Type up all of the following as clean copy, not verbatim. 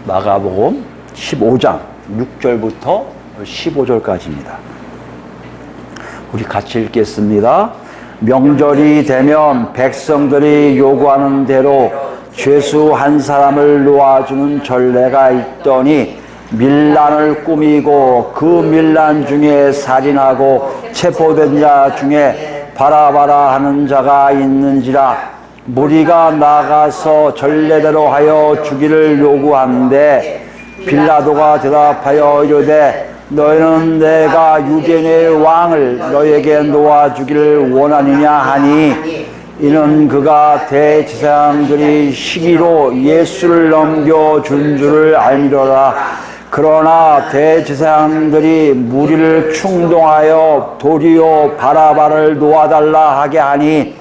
마가복음 15장 6절부터 15절까지입니다. 우리 같이 읽겠습니다. 명절이 되면 백성들이 요구하는 대로 죄수 한 사람을 놓아주는 전례가 있더니 밀란을 꾸미고 그 밀란 중에 살인하고 체포된 자 중에 바라바라 하는 자가 있는지라. 무리가 나가서 전례대로 하여 주기를 요구하는데 빌라도가 대답하여 이르되 너희는 내가 유대인의 왕을 너희에게 놓아주기를 원하느냐 하니 이는 그가 대제사장들이 시기로 예수를 넘겨준 줄을 알미로라. 그러나 대제사장들이 무리를 충동하여 도리어 바라바를 놓아달라 하게 하니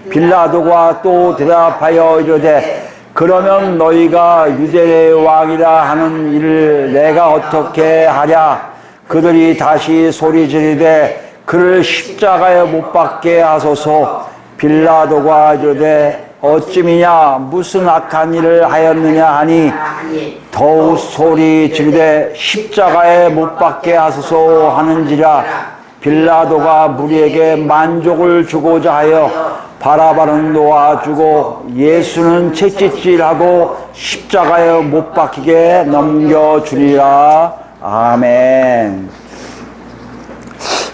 빌라도가 또 대답하여 이르되 그러면 너희가 유대의 왕이라 하는 일을 내가 어떻게 하랴. 그들이 다시 소리 지르되 그를 십자가에 못 박게 하소서. 빌라도가 이르되 어찌미냐 무슨 악한 일을 하였느냐 하니 더욱 소리 지르되 십자가에 못 박게 하소서 하는지라. 빌라도가 무리에게 만족을 주고자 하여 바라바는 놓아주고 예수는 채찍질하고 십자가에 못 박히게 넘겨주리라. 아멘.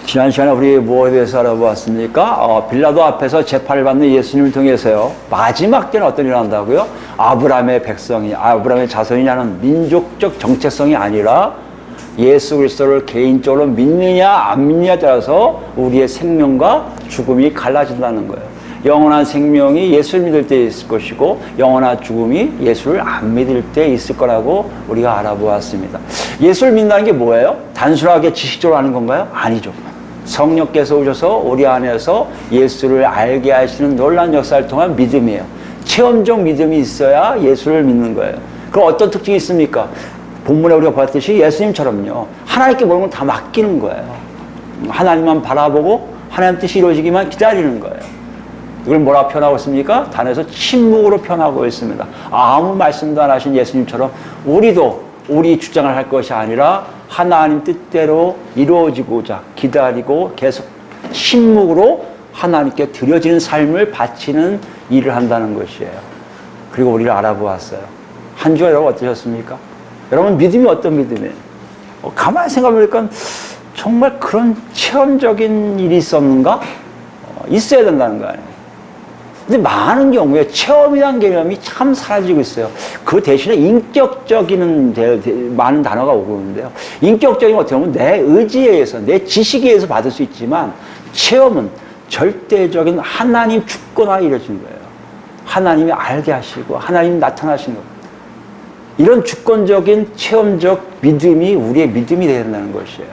지난 시간에 우리 무엇에 대해서 알아보았습니까? 빌라도 앞에서 재판을 받는 예수님을 통해서요, 마지막 때는 어떤 일을 한다고요? 아브라함의 백성이, 아브라함의 자손이냐는 민족적 정체성이 아니라 예수 그리스도를 개인적으로 믿느냐 안 믿느냐에 따라서 우리의 생명과 죽음이 갈라진다는 거예요. 영원한 생명이 예수를 믿을 때 있을 것이고 영원한 죽음이 예수를 안 믿을 때 있을 거라고 우리가 알아보았습니다. 예수를 믿는다는 게 뭐예요? 단순하게 지식적으로 하는 건가요? 아니죠. 성령께서 오셔서 우리 안에서 예수를 알게 하시는 놀라운 역사를 통한 믿음이에요. 체험적 믿음이 있어야 예수를 믿는 거예요. 그럼 어떤 특징이 있습니까? 본문에 우리가 봤듯이 예수님처럼요, 하나님께 모든 걸 다 맡기는 거예요. 하나님만 바라보고 하나님 뜻이 이루어지기만 기다리는 거예요. 이걸 뭐라 표현하고 있습니까? 단에서 침묵으로 표현하고 있습니다. 아무 말씀도 안 하신 예수님처럼 우리도 우리 주장을 할 것이 아니라 하나님 뜻대로 이루어지고자 기다리고 계속 침묵으로 하나님께 드려지는 삶을 바치는 일을 한다는 것이에요. 그리고 우리를 알아보았어요. 한 주가 여러분 어떠셨습니까? 여러분 믿음이 어떤 믿음이에요? 가만히 생각해보니까 정말 그런 체험적인 일이 있었는가? 있어야 된다는 거 아니에요. 근데 많은 경우에 체험이라는 개념이 참 사라지고 있어요. 그 대신에 인격적인 많은 단어가 오고 있는데요. 인격적인 어떻게 보면 내 의지에 의해서, 내 지식에 의해서 받을 수 있지만 체험은 절대적인 하나님 주권하에 이루어지는 거예요. 하나님이 알게 하시고 하나님이 나타나시는 거예요. 이런 주권적인 체험적 믿음이 우리의 믿음이 되어야 된다는 것이에요.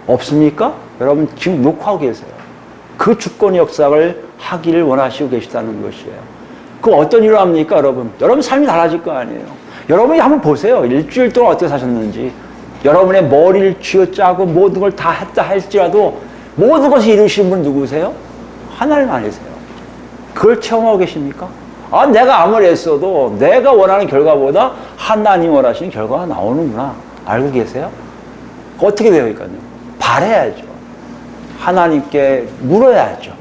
없습니까? 여러분 지금 녹화하고 계세요. 그 주권의 역사를 하기를 원하시고 계시다는 것이에요. 그 어떤 일을 합니까, 여러분? 여러분 삶이 달라질 거 아니에요. 여러분이 한번 보세요. 일주일 동안 어떻게 사셨는지. 여러분의 머리를 쥐어짜고 모든 걸 다 했다 할지라도 모든 것을 이루신 분 누구세요? 하나님 아니세요. 그걸 체험하고 계십니까? 내가 아무리 했어도 내가 원하는 결과보다 하나님 원하시는 결과가 나오는구나. 알고 계세요? 어떻게 되니까요? 바라야죠. 하나님께 물어야죠.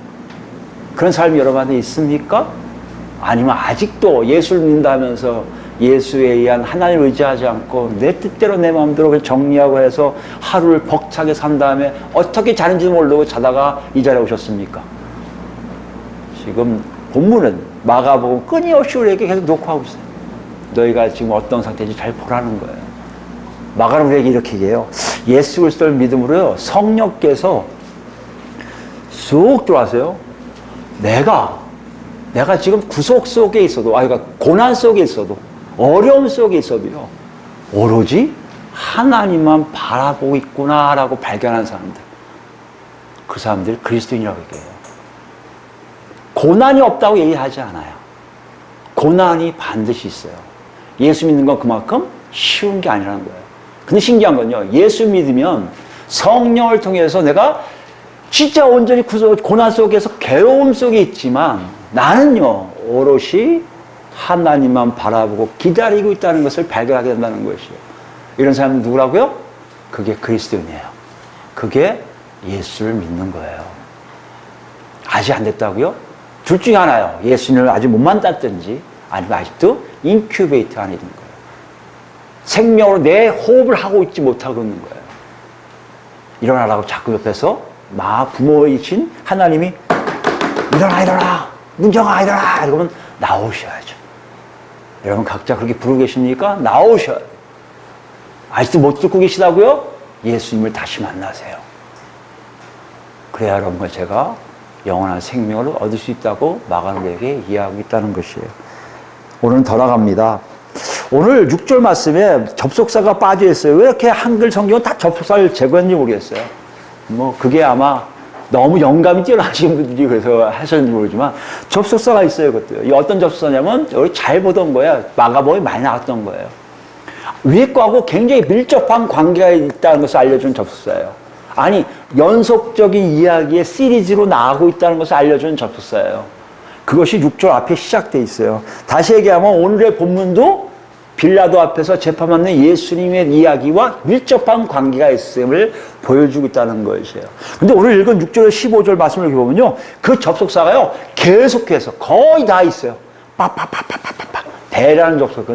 그런 삶이 여러분한테 있습니까? 아니면 아직도 예수를 믿는다면서 예수에 의한 하나님을 의지하지 않고 내 뜻대로 내 마음대로 정리하고 해서 하루를 벅차게 산 다음에 어떻게 자는지 모르고 자다가 이 자리에 오셨습니까? 지금 본문은 마가복음 끊임없이 우리에게 계속 녹화하고 있어요. 너희가 지금 어떤 상태인지 잘 보라는 거예요. 마가는 우리에게 이렇게 얘기해요. 예수 그리스도를 믿음으로요, 성령께서 쑥 들어와서요, 내가 지금 구속 속에 있어도, 그러니까 고난 속에 있어도, 어려움 속에 있어도요, 오로지 하나님만 바라보고 있구나라고 발견한 사람들, 그 사람들이 그리스도인이라고 얘기해요. 고난이 없다고 얘기하지 않아요. 고난이 반드시 있어요. 예수 믿는 건 그만큼 쉬운 게 아니라는 거예요. 근데 신기한 건요, 예수 믿으면 성령을 통해서 내가 진짜 온전히 고난 속에서 괴로움 속에 있지만 나는요, 오롯이 하나님만 바라보고 기다리고 있다는 것을 발견하게 된다는 것이요. 이런 사람은 누구라고요? 그게 그리스도인이에요. 그게 예수를 믿는 거예요. 아직 안 됐다고요? 둘 중에 하나요. 예수님을 아직 못 만났든지 아니면 아직도 인큐베이터 안에 있는 거예요. 생명으로 내 호흡을 하고 있지 못하고 있는 거예요. 일어나라고 자꾸 옆에서 부모이신 하나님이 일어나 문정아 일어나 이러면 나오셔야죠. 여러분 각자 그렇게 부르고 계십니까? 나오셔요. 아직도 못 듣고 계시다고요? 예수님을 다시 만나세요. 그래야 여러분과 제가 영원한 생명을 얻을 수 있다고 마가노에게 이해하고 있다는 것이에요. 오늘은 더 나갑니다. 오늘 6절 말씀에 접속사가 빠져 있어요. 왜 이렇게 한글 성경은 다 접속사를 제거했는지 모르겠어요. 그게 아마 너무 영감이 뛰어나신 분들이 그래서 하셨는지 모르지만 접속사가 있어요. 그것도요. 이 어떤 접속사냐면 우리 잘 보던 거예요. 마가복음에 많이 나왔던 거예요. 위에 거하고 굉장히 밀접한 관계가 있다는 것을 알려준 접속사예요. 아니 연속적인 이야기의 시리즈로 나가고 있다는 것을 알려준 접속사예요. 그것이 6절 앞에 시작되어 있어요. 다시 얘기하면 오늘의 본문도 빌라도 앞에서 재판받는 예수님의 이야기와 밀접한 관계가 있음을 보여주고 있다는 것이에요. 근데 오늘 읽은 6절에서 15절 말씀을 보면요. 그 접속사가요. 계속해서 거의 다 있어요. 빡빡빡빡빡빡. 대라는 접속사,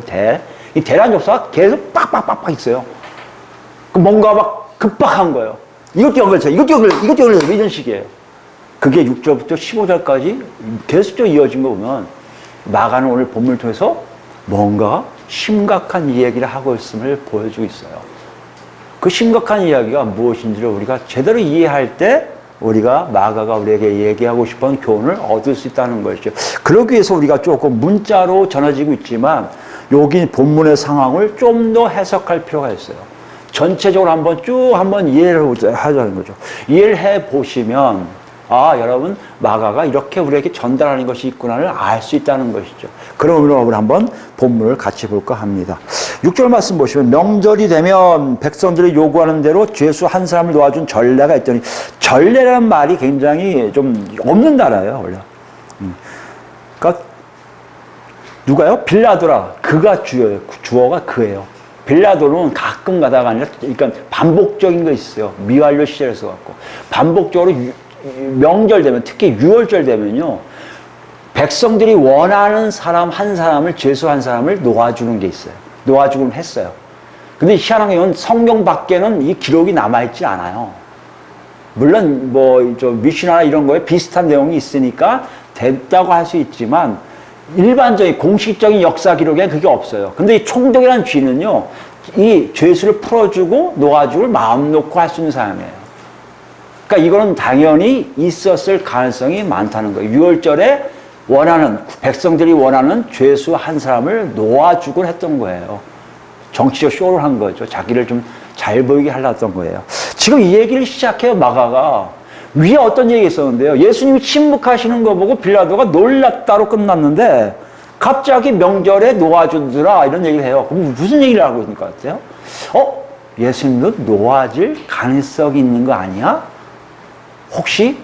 이 대라는 접속사가 계속 빡빡빡빡 있어요. 뭔가 막 급박한 거예요. 이것도 연결쳐, 이것도 연결쳐, 이런 식이에요. 그게 6절부터 15절까지 계속적으로 이어진 거 보면 마가는 오늘 본문을 통해서 뭔가 심각한 이야기를 하고 있음을 보여주고 있어요. 그 심각한 이야기가 무엇인지를 우리가 제대로 이해할 때 우리가 마가가 우리에게 얘기하고 싶은 교훈을 얻을 수 있다는 것이죠. 그러기 위해서 우리가 조금 문자로 전해지고 있지만 여기 본문의 상황을 좀 더 해석할 필요가 있어요. 전체적으로 한번 이해를 하자는 거죠. 이해를 해 보시면 여러분 마가가 이렇게 우리에게 전달하는 것이 있구나를 알 수 있다는 것이죠. 그런 의미로 우리 한번 본문을 같이 볼까 합니다. 6절 말씀 보시면 명절이 되면 백성들이 요구하는 대로 죄수 한 사람을 놓아준 전례가 있더니 전례라는 말이 굉장히 좀 없는 단어예요. 원래. 그러니까 누가요? 빌라도라. 그가 주어예요. 주어가 그예요. 빌라도는 가끔 가다가 아니라 그러니까 반복적인 거 있어요. 미완료 시절에서 갖고 반복적으로 명절 되면 특히 유월절 되면요. 백성들이 원하는 사람 한 사람을 죄수 한 사람을 놓아주는 게 있어요. 놓아주곤 했어요. 근데 희한한 건 성경 밖에는 이 기록이 남아있지 않아요. 물론 미시나나 이런 거에 비슷한 내용이 있으니까 됐다고 할 수 있지만 일반적인 공식적인 역사 기록에 그게 없어요. 근데 이 총독이라는 쥐는요. 이 죄수를 풀어주고 놓아주고 마음 놓고 할 수 있는 사람이에요. 그러니까 이거는 당연히 있었을 가능성이 많다는 거예요. 6월절에 백성들이 원하는 죄수 한 사람을 놓아주곤 했던 거예요. 정치적 쇼를 한 거죠. 자기를 좀 잘 보이게 하려던 거예요. 지금 이 얘기를 시작해요, 마가가. 위에 어떤 얘기가 있었는데요. 예수님이 침묵하시는 거 보고 빌라도가 놀랐다로 끝났는데 갑자기 명절에 놓아주더라 이런 얘기를 해요. 그럼 무슨 얘기를 하고 있는 것 같아요? 예수님도 놓아질 가능성이 있는 거 아니야? 혹시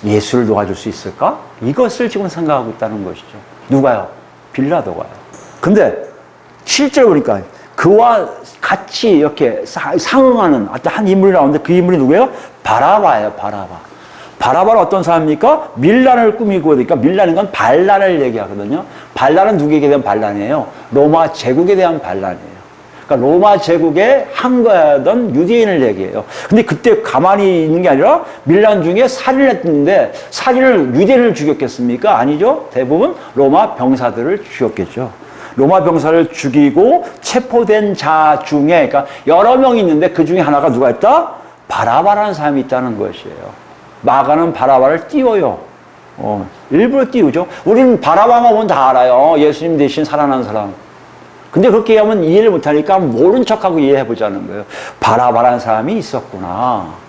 예수를 놓아줄 수 있을까? 이것을 지금 생각하고 있다는 것이죠. 누가요? 빌라도가요. 근데 실제로 보니까 그와 같이 이렇게 상응하는 한 인물이 나오는데 그 인물이 누구예요? 바라바예요. 바라바는 어떤 사람입니까? 밀란을 꾸미고 그러니까 밀란인 건 반란을 얘기하거든요. 반란은 누구에게 대한 반란이에요? 로마 제국에 대한 반란이에요. 그러니까 로마 제국에 항거하던 유대인을 얘기해요. 근데 그때 가만히 있는 게 아니라 밀란 중에 살인을 했는데 살인을 유대인을 죽였겠습니까? 아니죠. 대부분 로마 병사들을 죽였겠죠. 로마 병사를 죽이고 체포된 자 중에 그러니까 여러 명이 있는데 그 중에 하나가 누가 있다? 바라바라는 사람이 있다는 것이에요. 마가는 바라바를 띄워요. 일부러 띄우죠. 우리는 바라바만 보면 다 알아요. 예수님 대신 살아난 사람. 근데 그렇게 하면 이해를 못하니까 모른 척하고 이해해보자는 거예요. 바라바라는 사람이 있었구나.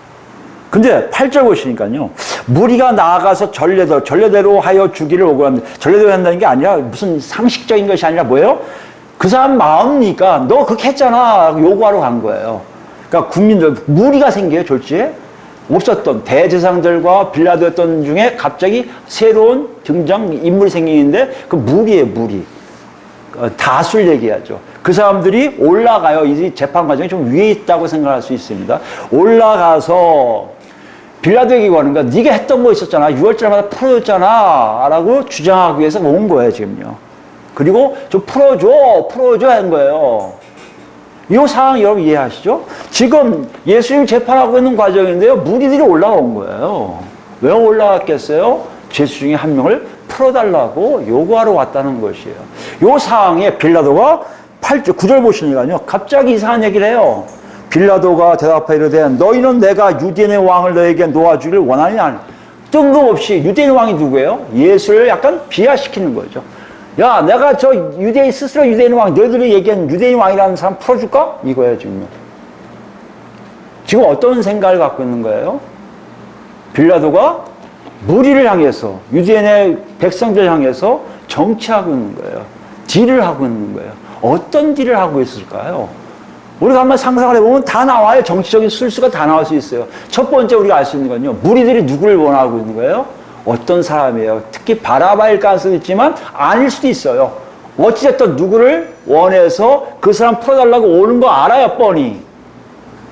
근데 8절 보시니까요. 무리가 나아가서 전례대로 하여 주기를 오고하는데 전례대로 한다는 게 아니라 무슨 상식적인 것이 아니라 뭐예요? 그 사람 마음이니까 너 그렇게 했잖아 요구하러 간 거예요. 그러니까 국민들 무리가 생겨요. 졸지에 없었던 대제사장들과 빌라도였던 중에 갑자기 새로운 등장 인물이 생기는데 그 무리예요, 무리. 다수를 얘기하죠. 그 사람들이 올라가요. 이 재판 과정이 좀 위에 있다고 생각할 수 있습니다. 올라가서 빌라도에게 구하는 거야. 네가 했던 거 있었잖아. 6월절마다 풀어줬잖아. 라고 주장하기 위해서 온 거예요, 지금요. 그리고 좀 풀어줘 한 거예요. 이 상황 여러분 이해하시죠? 지금 예수님 재판하고 있는 과정인데요. 무리들이 올라온 거예요. 왜 올라왔겠어요? 죄수 중에 한 명을 풀어달라고 요구하러 왔다는 것이에요. 이 상황에 빌라도가 8절, 9절 보시니까요. 갑자기 이상한 얘기를 해요. 빌라도가 대답하여 이르되 너희는 내가 유대인의 왕을 너에게 놓아주기를 원하느냐. 뜬금없이 유대인 왕이 누구예요? 예수를 약간 비하시키는 거죠. 야, 내가 저 유대인 스스로 유대인 왕, 너희들이 얘기한 유대인 왕이라는 사람 풀어줄까? 이거예요, 지금. 지금 어떤 생각을 갖고 있는 거예요? 빌라도가 무리를 향해서, 유대인의 백성들 향해서 정치하고 있는 거예요. 딜을 하고 있는 거예요. 어떤 딜을 하고 있을까요? 우리가 한번 상상을 해보면 다 나와요. 정치적인 술수가 다 나올 수 있어요. 첫 번째 우리가 알 수 있는 건요. 무리들이 누구를 원하고 있는 거예요? 어떤 사람이에요? 특히 바라바일 가능성이 있지만 아닐 수도 있어요. 어찌됐든 누구를 원해서 그 사람 풀어달라고 오는 거 알아요, 뻔히.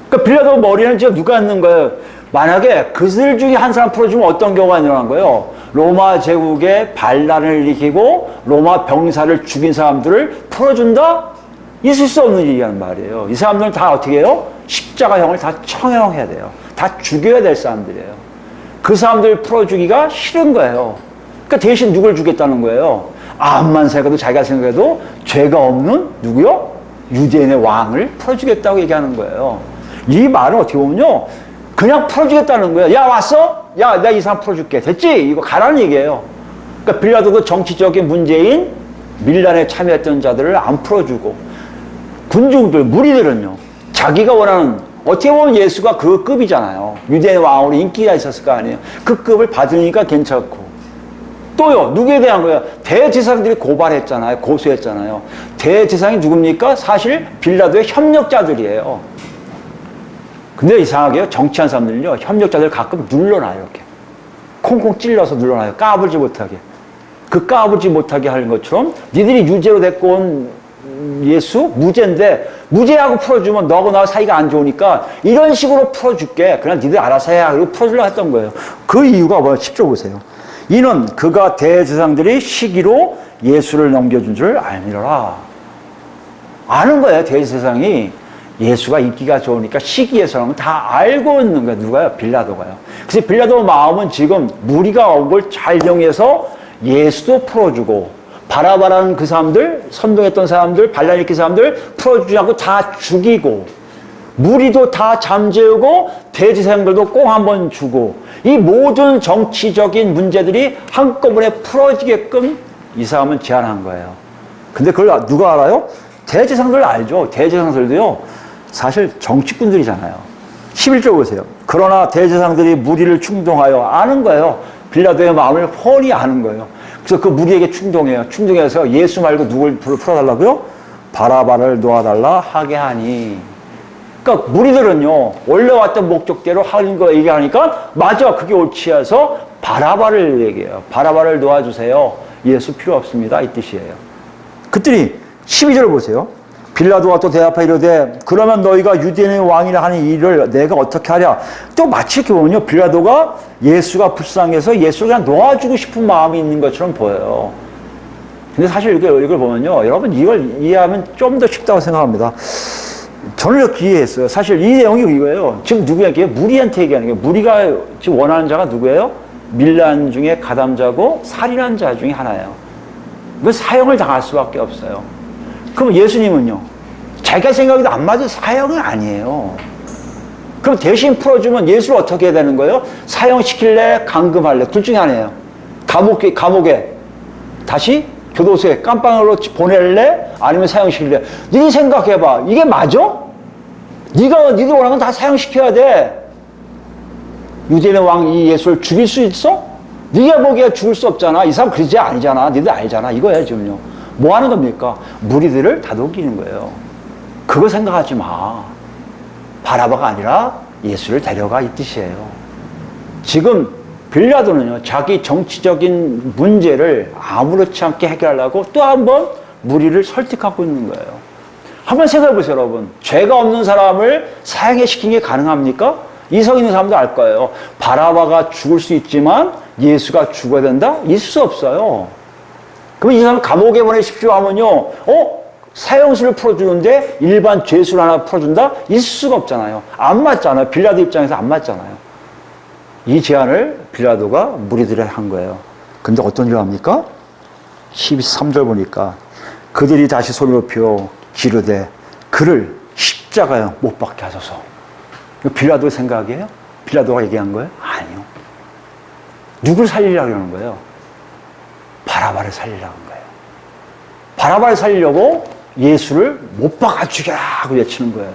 그러니까 빌라도 머리는 지금 누가 있는 거예요? 만약에 그들 중에 한 사람 풀어주면 어떤 경우가 일어난 거예요? 로마 제국의 반란을 일으키고 로마 병사를 죽인 사람들을 풀어준다? 있을 수 없는 일이란 말이에요. 이 사람들은 다 어떻게 해요? 십자가형을 다 청형해야 돼요. 다 죽여야 될 사람들이에요. 그 사람들 풀어주기가 싫은 거예요. 그러니까 대신 누굴 주겠다는 거예요? 암만 생각해도 자기가 생각해도 죄가 없는 누구요? 유대인의 왕을 풀어주겠다고 얘기하는 거예요. 이 말은 어떻게 보면요. 그냥 풀어주겠다는 거예요. 야, 왔어? 야, 내가 이 사람 풀어줄게. 됐지? 이거 가라는 얘기예요. 그러니까 빌라도도 정치적인 문제인 밀란에 참여했던 자들을 안 풀어주고 군중들, 무리들은요. 자기가 원하는 어떻게 보면 예수가 그 급이잖아요. 유대인 왕으로 인기가 있었을 거 아니에요. 그 급을 받으니까 괜찮고. 또요, 누구에 대한 거예요? 대제사장들이 고발했잖아요. 고소했잖아요. 대제사장이 누굽니까? 사실 빌라도의 협력자들이에요. 근데 이상하게요. 정치한 사람들은요. 협력자들 가끔 눌러놔요. 이렇게. 콩콩 찔러서 눌러놔요. 까불지 못하게. 그 까불지 못하게 하는 것처럼 니들이 유죄로 데리고 온 예수? 무죄인데 무죄하고 풀어주면 너하고 나하고 사이가 안 좋으니까 이런 식으로 풀어줄게. 그냥 니들 알아서 해야. 그리고 풀어주려고 했던 거예요. 그 이유가 뭐예요? 10절 보세요. 이는 그가 대제사장들이 시기로 예수를 넘겨준 줄 알미러라. 아는 거예요. 대제사장이 예수가 인기가 좋으니까 시기에서는 다 알고 있는 거예요. 누가요? 빌라도가요. 그래서 빌라도 마음은 지금 무리가 온 걸 잘 이용해서 예수도 풀어주고 바라바라는 그 사람들, 선동했던 사람들, 반란 일으킨 사람들 풀어주지 않고 다 죽이고 무리도 다 잠재우고 대제사장들도 꼭 한번 주고 이 모든 정치적인 문제들이 한꺼번에 풀어지게끔 이 사람은 제안한 거예요. 근데 그걸 누가 알아요? 대제사장들 알죠. 대제사장들도요. 사실 정치꾼들이잖아요. 11절 보세요. 그러나 대제사장들이 무리를 충동하여 아는 거예요. 빌라도의 마음을 훤히 아는 거예요. 그래서 그 무리에게 충동해요. 충동해서 예수 말고 누굴 풀어달라고요? 바라바를 놓아달라 하게 하니. 그러니까 무리들은요. 원래 왔던 목적대로 하는 거 얘기하니까 맞아. 그게 옳지 해서 바라바를 얘기해요. 바라바를 놓아주세요. 예수 필요 없습니다. 이 뜻이에요. 그랬더니 12절을 보세요. 빌라도가 또 대답하여 이르되 그러면 너희가 유대인의 왕이라 하는 일을 내가 어떻게 하랴. 또 마치 이렇게 보면요. 빌라도가 예수가 불쌍해서 예수를 그냥 놓아주고 싶은 마음이 있는 것처럼 보여요. 근데 사실 이걸 보면요. 여러분 이걸 이해하면 좀 더 쉽다고 생각합니다. 저는 이렇게 이해했어요. 사실 이 내용이 이거예요. 지금 누구에게? 무리한테 얘기하는 거예요. 무리가 지금 원하는 자가 누구예요? 밀란 중에 가담자고 살인한 자 중에 하나예요. 이건 사형을 당할 수밖에 없어요. 그럼 예수님은요? 자기가 생각해도 안 맞은 사형은 아니에요. 그럼 대신 풀어주면 예수를 어떻게 해야 되는 거예요? 사형시킬래? 감금할래? 둘 중에 하나예요. 감옥에 다시 교도소에 깜빵으로 보낼래? 아니면 사형시킬래? 네 생각해봐. 이게 맞아? 니들 원하는 건 다 사형시켜야 돼. 유대인의 왕 이 예수를 죽일 수 있어? 네가 보기에 죽을 수 없잖아. 이 사람 그러지 아니잖아. 니들 알잖아. 이거야 지금요. 뭐 하는 겁니까? 무리들을 다독이는 거예요. 그거 생각하지 마. 바라바가 아니라 예수를 데려가 이 뜻이에요. 지금 빌라도는요, 자기 정치적인 문제를 아무렇지 않게 해결하려고 또 한 번 무리를 설득하고 있는 거예요. 한번 생각해 보세요, 여러분. 죄가 없는 사람을 사형에 시키는 게 가능합니까? 이성 있는 사람도 알 거예요. 바라바가 죽을 수 있지만 예수가 죽어야 된다? 있을 수 없어요. 그럼 이 사람 감옥에 보내십시오 하면요, 사형수를 풀어주는데 일반 죄수를 하나 풀어준다? 있을 수가 없잖아요. 안 맞잖아요. 빌라도 입장에서 안 맞잖아요. 이 제안을 빌라도가 무리들에게 한 거예요. 근데 어떤 일을 합니까? 13절 보니까 그들이 다시 소리 높여 기르되 그를 십자가에 못 박게 하소서. 빌라도 생각이에요? 빌라도가 얘기한 거예요? 아니요. 누굴 살리려고 하는 거예요? 바라바를 살리려고 하는 거예요. 바라바를 살리려고 예수를 못 박아 죽여라 하고 외치는 거예요.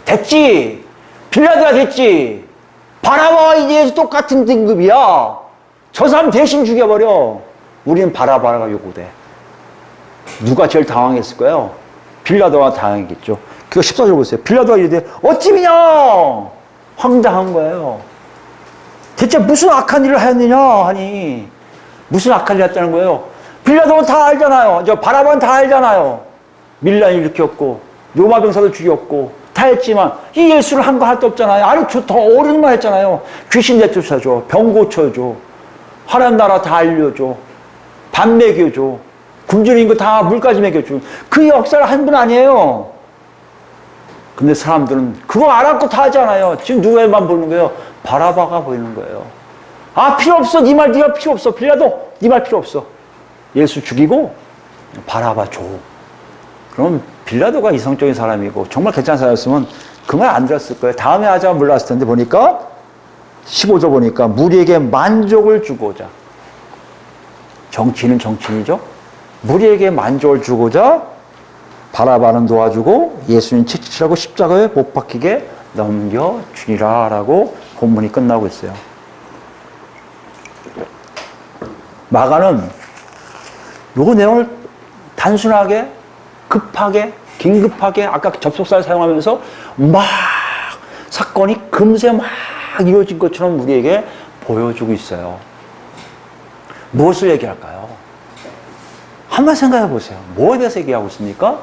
됐지? 빌라도가 됐지? 바라바와 이제 똑같은 등급이야. 저 사람 대신 죽여버려. 우리는 바라바가 요구돼. 누가 제일 당황했을까요? 빌라도가 당황했겠죠. 그거 14절 보세요. 빌라도가 이르되 어찌미냐? 황당한 거예요. 대체 무슨 악한 일을 하였느냐 하니 무슨 악한 일을 했다는 거예요? 빌라도는 다 알잖아요. 저 바라바는 다 알잖아요. 밀란을 일으켰고 로마 병사도 죽였고 다 했지만 이 예수를 한 거 하나도 없잖아요. 아니 더 어려운 말 했잖아요. 귀신 내쫓아줘, 병 고쳐줘, 하나님 나라 다 알려줘, 밥 먹여줘, 굶주린 거 다 물까지 먹여줘. 그 역사를 한 분 아니에요. 근데 사람들은 그거 알았고 다 하잖아요. 지금 누구에만 보이는 거예요? 바라바가 보이는 거예요. 아, 필요 없어. 네 말 네가 필요 없어. 빌라도 네 말 필요 없어. 예수 죽이고 바라바 줘. 그럼 빌라도가 이성적인 사람이고 정말 괜찮은 사람이었으면 그 말 안 들었을 거예요. 다음에 하자면 몰랐을 텐데 보니까 15절 보니까 무리에게 만족을 주고자. 정치인은 정치인이죠. 무리에게 만족을 주고자 바라바는 도와주고 예수님 채찍질하고 십자가에 못 박히게 넘겨주니라 라고 본문이 끝나고 있어요. 마가는 요 내용을 단순하게 급하게 긴급하게 아까 접속사를 사용하면서 막 사건이 금세 막 이루어진 것처럼 우리에게 보여주고 있어요. 무엇을 얘기할까요? 한번 생각해 보세요. 뭐에 대해서 얘기하고 있습니까?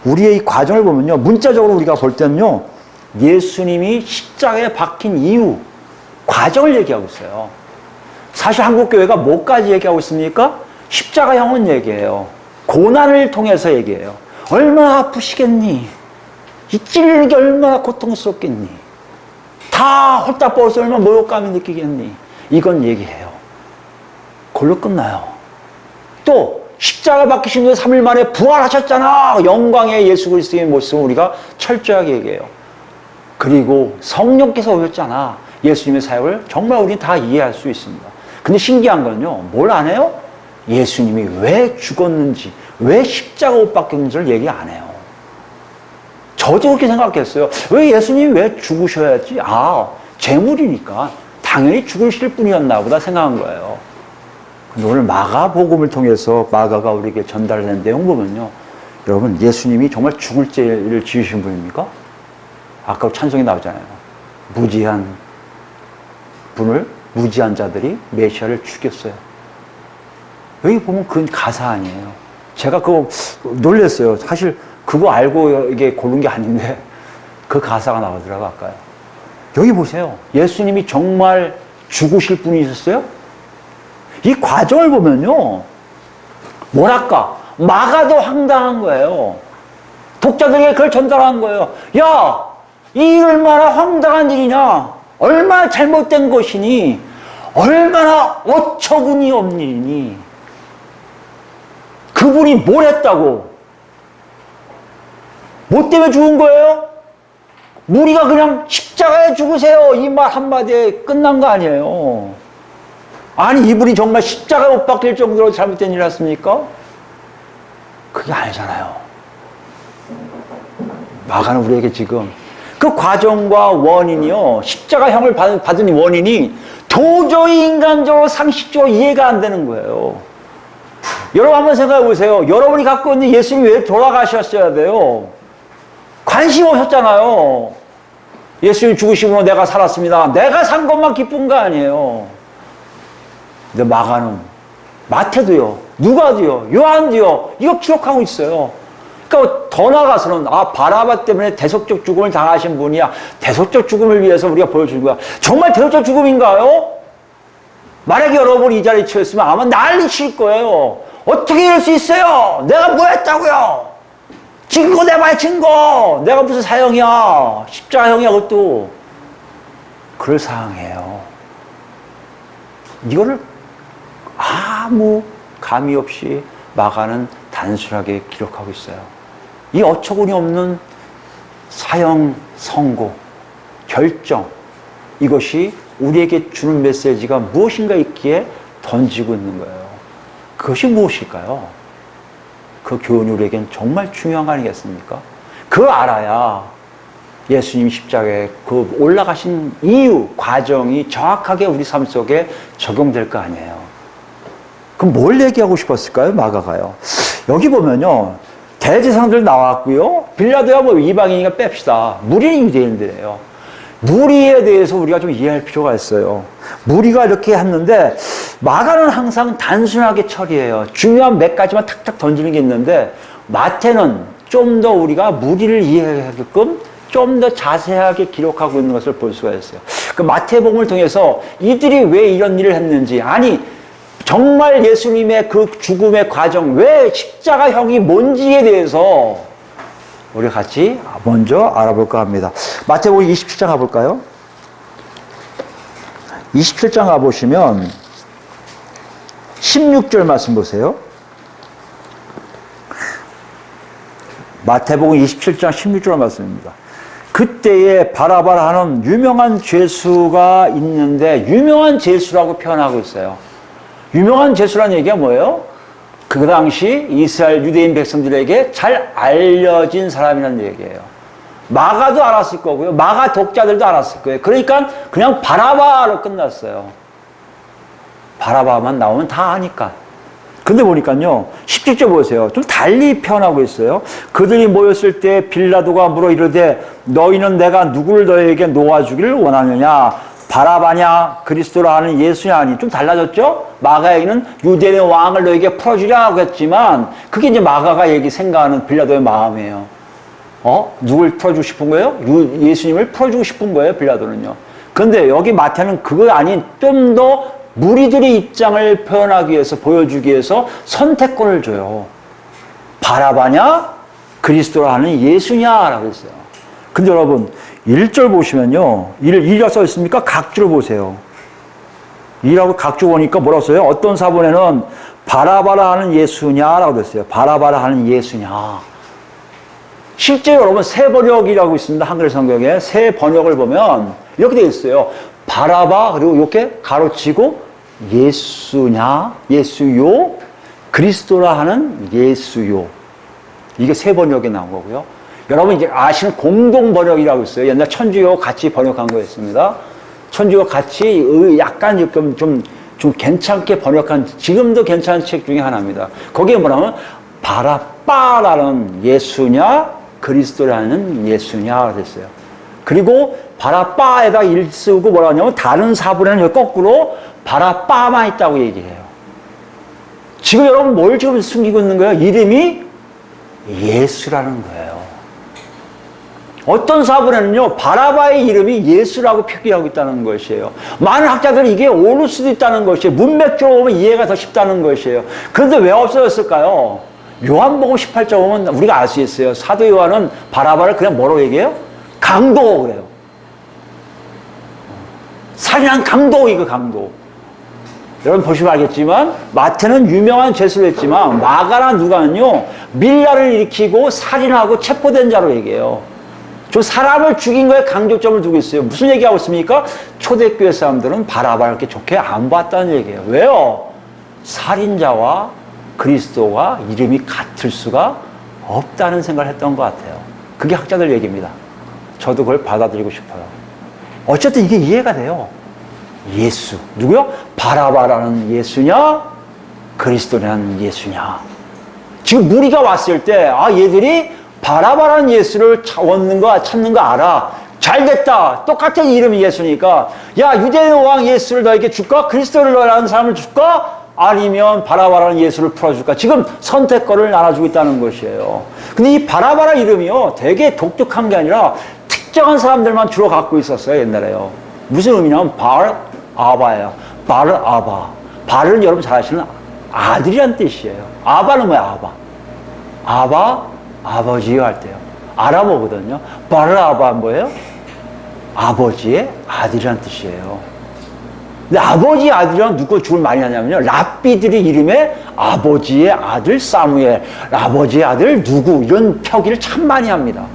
우리의 이 과정을 보면요. 문자적으로 우리가 볼 때는요. 예수님이 십자가에 박힌 이유, 과정을 얘기하고 있어요. 사실 한국교회가 뭐까지 얘기하고 있습니까? 십자가형은 얘기해요. 고난을 통해서 얘기해요. 얼마나 아프시겠니? 이 찔리는 게 얼마나 고통스럽겠니? 다 홀딱 벗어서 얼마나 모욕감을 느끼겠니? 이건 얘기해요. 그걸로 끝나요. 또 십자가 박히신 후에 3일 만에 부활하셨잖아. 영광의 예수 그리스도의 모습을 우리가 철저하게 얘기해요. 그리고 성령께서 오셨잖아. 예수님의 사역을 정말 우리는 다 이해할 수 있습니다. 근데 신기한 건요. 뭘 안 해요? 예수님이 왜 죽었는지, 왜 십자가 못 박혔는지를 얘기 안 해요. 저도 그렇게 생각했어요. 왜 예수님이 왜 죽으셔야지? 아, 재물이니까 당연히 죽으실 분이었나 보다 생각한 거예요. 근데 오늘 마가복음을 통해서 마가가 우리에게 전달된 내용 보면요. 여러분, 예수님이 정말 죽을 죄를 지으신 분입니까? 아까 찬송이 나오잖아요. 무지한 분을, 무지한 자들이 메시아를 죽였어요. 여기 보면 그건 가사 아니에요. 제가 그거 놀랐어요. 사실 그거 알고 이게 고른 게 아닌데 그 가사가 나오더라고요, 아까요. 여기 보세요. 예수님이 정말 죽으실 분이 있었어요? 이 과정을 보면요. 뭐랄까, 마가도 황당한 거예요. 독자들에게 그걸 전달한 거예요. 야, 이 얼마나 황당한 일이냐? 얼마나 잘못된 것이니? 얼마나 어처구니 없는 일이니? 그분이 뭘 했다고? 뭐 때문에 죽은 거예요? 무리가 그냥 십자가에 죽으세요. 이 말 한마디에 끝난 거 아니에요. 아니, 이분이 정말 십자가에 못 박힐 정도로 잘못된 일을 했습니까? 그게 아니잖아요. 마가는 우리에게 지금 그 과정과 원인이요. 십자가형을 받은 원인이 도저히 인간적으로 상식적으로 이해가 안 되는 거예요. 여러분 한번 생각해 보세요. 여러분이 갖고 있는 예수님이 왜 돌아가셨어야 돼요? 관심 없었잖아요. 예수님 죽으심으로 내가 살았습니다. 내가 산 것만 기쁜 거 아니에요. 근데 마가는, 마태도요, 누가도요, 요한도요, 이거 기록하고 있어요. 그러니까 더 나아가서는, 바라바 때문에 대속적 죽음을 당하신 분이야. 대속적 죽음을 위해서 우리가 보여준 거야. 정말 대속적 죽음인가요? 만약에 여러분이 이 자리에 처했으면 아마 난리 칠 거예요. 어떻게 이럴 수 있어요? 내가 뭐 했다고요? 증거 내봐야 증거! 내가 무슨 사형이야? 십자가형이야, 그것도. 그럴 상황이에요. 이거를 아무 감이 없이 마가는 단순하게 기록하고 있어요. 이 어처구니 없는 사형, 선고, 결정, 이것이 우리에게 주는 메시지가 무엇인가 있기에 던지고 있는 거예요. 그것이 무엇일까요? 그 교훈이 우리에겐 정말 중요한 거 아니겠습니까? 그걸 알아야 예수님 십자가에 그 올라가신 이유, 과정이 정확하게 우리 삶 속에 적용될 거 아니에요. 그럼 뭘 얘기하고 싶었을까요? 마가가요. 여기 보면요. 대제사장들 나왔고요. 빌라도야 뭐 이방인이니까 뺍시다. 무리는 유대인들이에요. 무리에 대해서 우리가 좀 이해할 필요가 있어요. 무리가 이렇게 했는데 마가는 항상 단순하게 처리해요. 중요한 몇 가지만 탁탁 던지는 게 있는데 마태는 좀 더 우리가 무리를 이해하게끔 좀 더 자세하게 기록하고 있는 것을 볼 수가 있어요. 그 마태복음을 통해서 이들이 왜 이런 일을 했는지, 아니 정말 예수님의 그 죽음의 과정, 왜 십자가형이 뭔지에 대해서 우리 같이 먼저 알아볼까 합니다. 마태복음 27장 가볼까요? 27장 가보시면 16절 말씀 보세요. 마태복음 27장 16절 말씀입니다. 그때에 바라바라하는 유명한 죄수가 있는데, 유명한 죄수라고 표현하고 있어요. 유명한 죄수라는 얘기가 뭐예요? 그 당시 이스라엘 유대인 백성들에게 잘 알려진 사람이라는 얘기예요. 마가도 알았을 거고요. 마가 독자들도 알았을 거예요. 그러니까 그냥 바라바로 끝났어요. 바라바만 나오면 다 아니까. 근데 보니까요, 17절 보세요. 좀 달리 표현하고 있어요. 그들이 모였을 때 빌라도가 물어 이르되 너희는 내가 누구를 너희에게 놓아주기를 원하느냐? 바라바냐 그리스도라 하는 예수냐 하니. 좀 달라졌죠? 마가에게는 유대인의 왕을 너에게 풀어주려고 했지만 그게 이제 마가가 생각하는 빌라도의 마음이에요. 누굴 풀어주고 싶은 거예요? 예수님을 풀어주고 싶은 거예요, 빌라도는요. 근데 여기 마태는 그거 아닌 좀 더 무리들의 입장을 표현하기 위해서, 보여주기 위해서 선택권을 줘요. 바라바냐 그리스도라 하는 예수냐라고 했어요. 근데 여러분 1절 보시면요, 1이라고 써 있습니까? 각주를 보세요. 2라고 각주 보니까 뭐라고 써요? 어떤 사본에는 바라바라 하는 예수냐라고 됐어요. 바라바라 하는 예수냐. 실제 여러분 새 번역이라고 있습니다. 한글 성경에 새 번역을 보면 이렇게 되어 있어요. 바라바 그리고 이렇게 가로치고 예수냐, 예수요, 그리스도라 하는 예수요. 이게 새 번역에 나온 거고요. 여러분 이제 아시는 공동 번역이라고 있어요. 옛날 천주교 같이 번역한 거였습니다. 천주교 같이 약간 좀 괜찮게 번역한, 지금도 괜찮은 책 중에 하나입니다. 거기에 뭐라면 바라빠라는 예수냐 그리스도라는 예수냐 됐어요. 그리고 바라빠에다 일 쓰고 뭐라 하냐면 다른 사본에는 거꾸로 바라빠만 있다고 얘기해요. 지금 여러분 뭘 지금 숨기고 있는 거예요? 이름이 예수라는 거예요. 어떤 사본에는요, 바라바의 이름이 예수라고 표기하고 있다는 것이에요. 많은 학자들은 이게 오를 수도 있다는 것이에요. 문맥적으로 보면 이해가 더 쉽다는 것이에요. 그런데 왜 없어졌을까요? 요한복음 18장 보면 우리가 알 수 있어요. 사도 요한은 바라바를 그냥 뭐라고 얘기해요? 강도 그래요. 살인한 강도, 이거 강도. 여러분 보시면 알겠지만 마태는 유명한 죄수를 했지만 마가나 누가는요, 밀라를 일으키고 살인하고 체포된 자로 얘기해요. 저 사람을 죽인 거에 강조점을 두고 있어요. 무슨 얘기하고 있습니까? 초대교회 사람들은 바라바를 그렇게 좋게 안 봤다는 얘기예요. 왜요? 살인자와 그리스도가 이름이 같을 수가 없다는 생각을 했던 것 같아요. 그게 학자들 얘기입니다. 저도 그걸 받아들이고 싶어요. 어쨌든 이게 이해가 돼요. 예수. 누구요? 바라바라는 예수냐? 그리스도라는 예수냐? 지금 무리가 왔을 때, 얘들이 바라바라는 예수를 찾는 거 알아. 잘 됐다. 똑같은 이름이 예수니까 야 유대 왕 예수를 너에게 줄까? 그리스도를 너라는 사람을 줄까? 아니면 바라바라는 예수를 풀어줄까? 지금 선택권을 나눠주고 있다는 것이에요. 근데 이 바라바라 이름이요 되게 독특한 게 아니라 특정한 사람들만 주로 갖고 있었어요. 옛날에요. 무슨 의미냐면 바르아바예요. 바르아바. 바르는 여러분 잘 아시는 아들이란 뜻이에요. 아바는 뭐야? 아바 아버지요 할 때요. 아람어거든요. 바르아바 뭐예요? 아버지의 아들이란 뜻이에요. 근데 아버지의 아들이랑 누구 죽을 많이 하냐면요. 랍비들의 이름에 아버지의 아들 사무엘, 아버지의 아들 누구 이런 표기를 참 많이 합니다.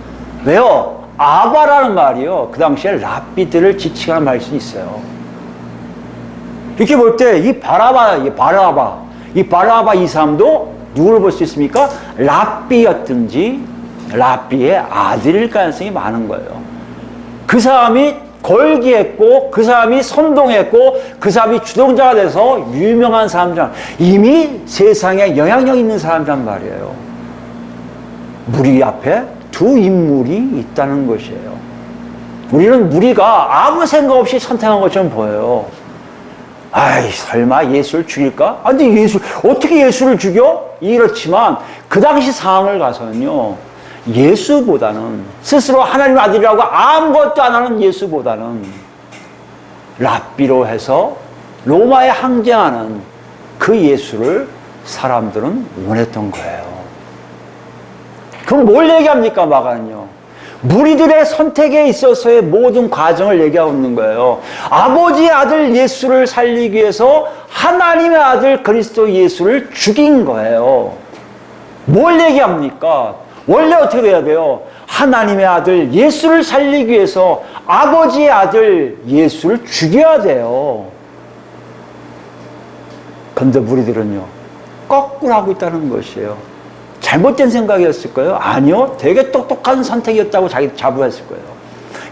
왜요? 아바라는 말이요. 그 당시에 랍비들을 지칭하는 말일 수 있어요. 이렇게 볼 때 이 바라바 이 사람도 누구를 볼 수 있습니까? 랍비였든지 랍비의 아들일 가능성이 많은 거예요. 그 사람이 걸기했고 그 사람이 선동했고 그 사람이 주동자가 돼서 유명한 사람들 이미 세상에 영향력 있는 사람이란 말이에요. 무리 앞에 두 인물이 있다는 것이에요. 우리는 무리가 아무 생각 없이 선택한 것처럼 보여요. 아이 설마 예수를 죽일까? 아, 근데 어떻게 예수를 죽여? 이렇지만 그 당시 상황을 가서는요. 예수보다는 스스로 하나님의 아들이라고 아무것도 안 하는 예수보다는 랍비로 해서 로마에 항쟁하는 그 예수를 사람들은 원했던 거예요. 그럼 뭘 얘기합니까 마가는요? 무리들의 선택에 있어서의 모든 과정을 얘기하고 있는 거예요. 아버지의 아들 예수를 살리기 위해서 하나님의 아들 그리스도 예수를 죽인 거예요. 뭘 얘기합니까? 원래 어떻게 돼야 돼요? 하나님의 아들 예수를 살리기 위해서 아버지의 아들 예수를 죽여야 돼요. 그런데 무리들은요 거꾸로 하고 있다는 것이에요. 잘못된 생각이었을까요? 아니요. 되게 똑똑한 선택이었다고 자기 자부했을 거예요.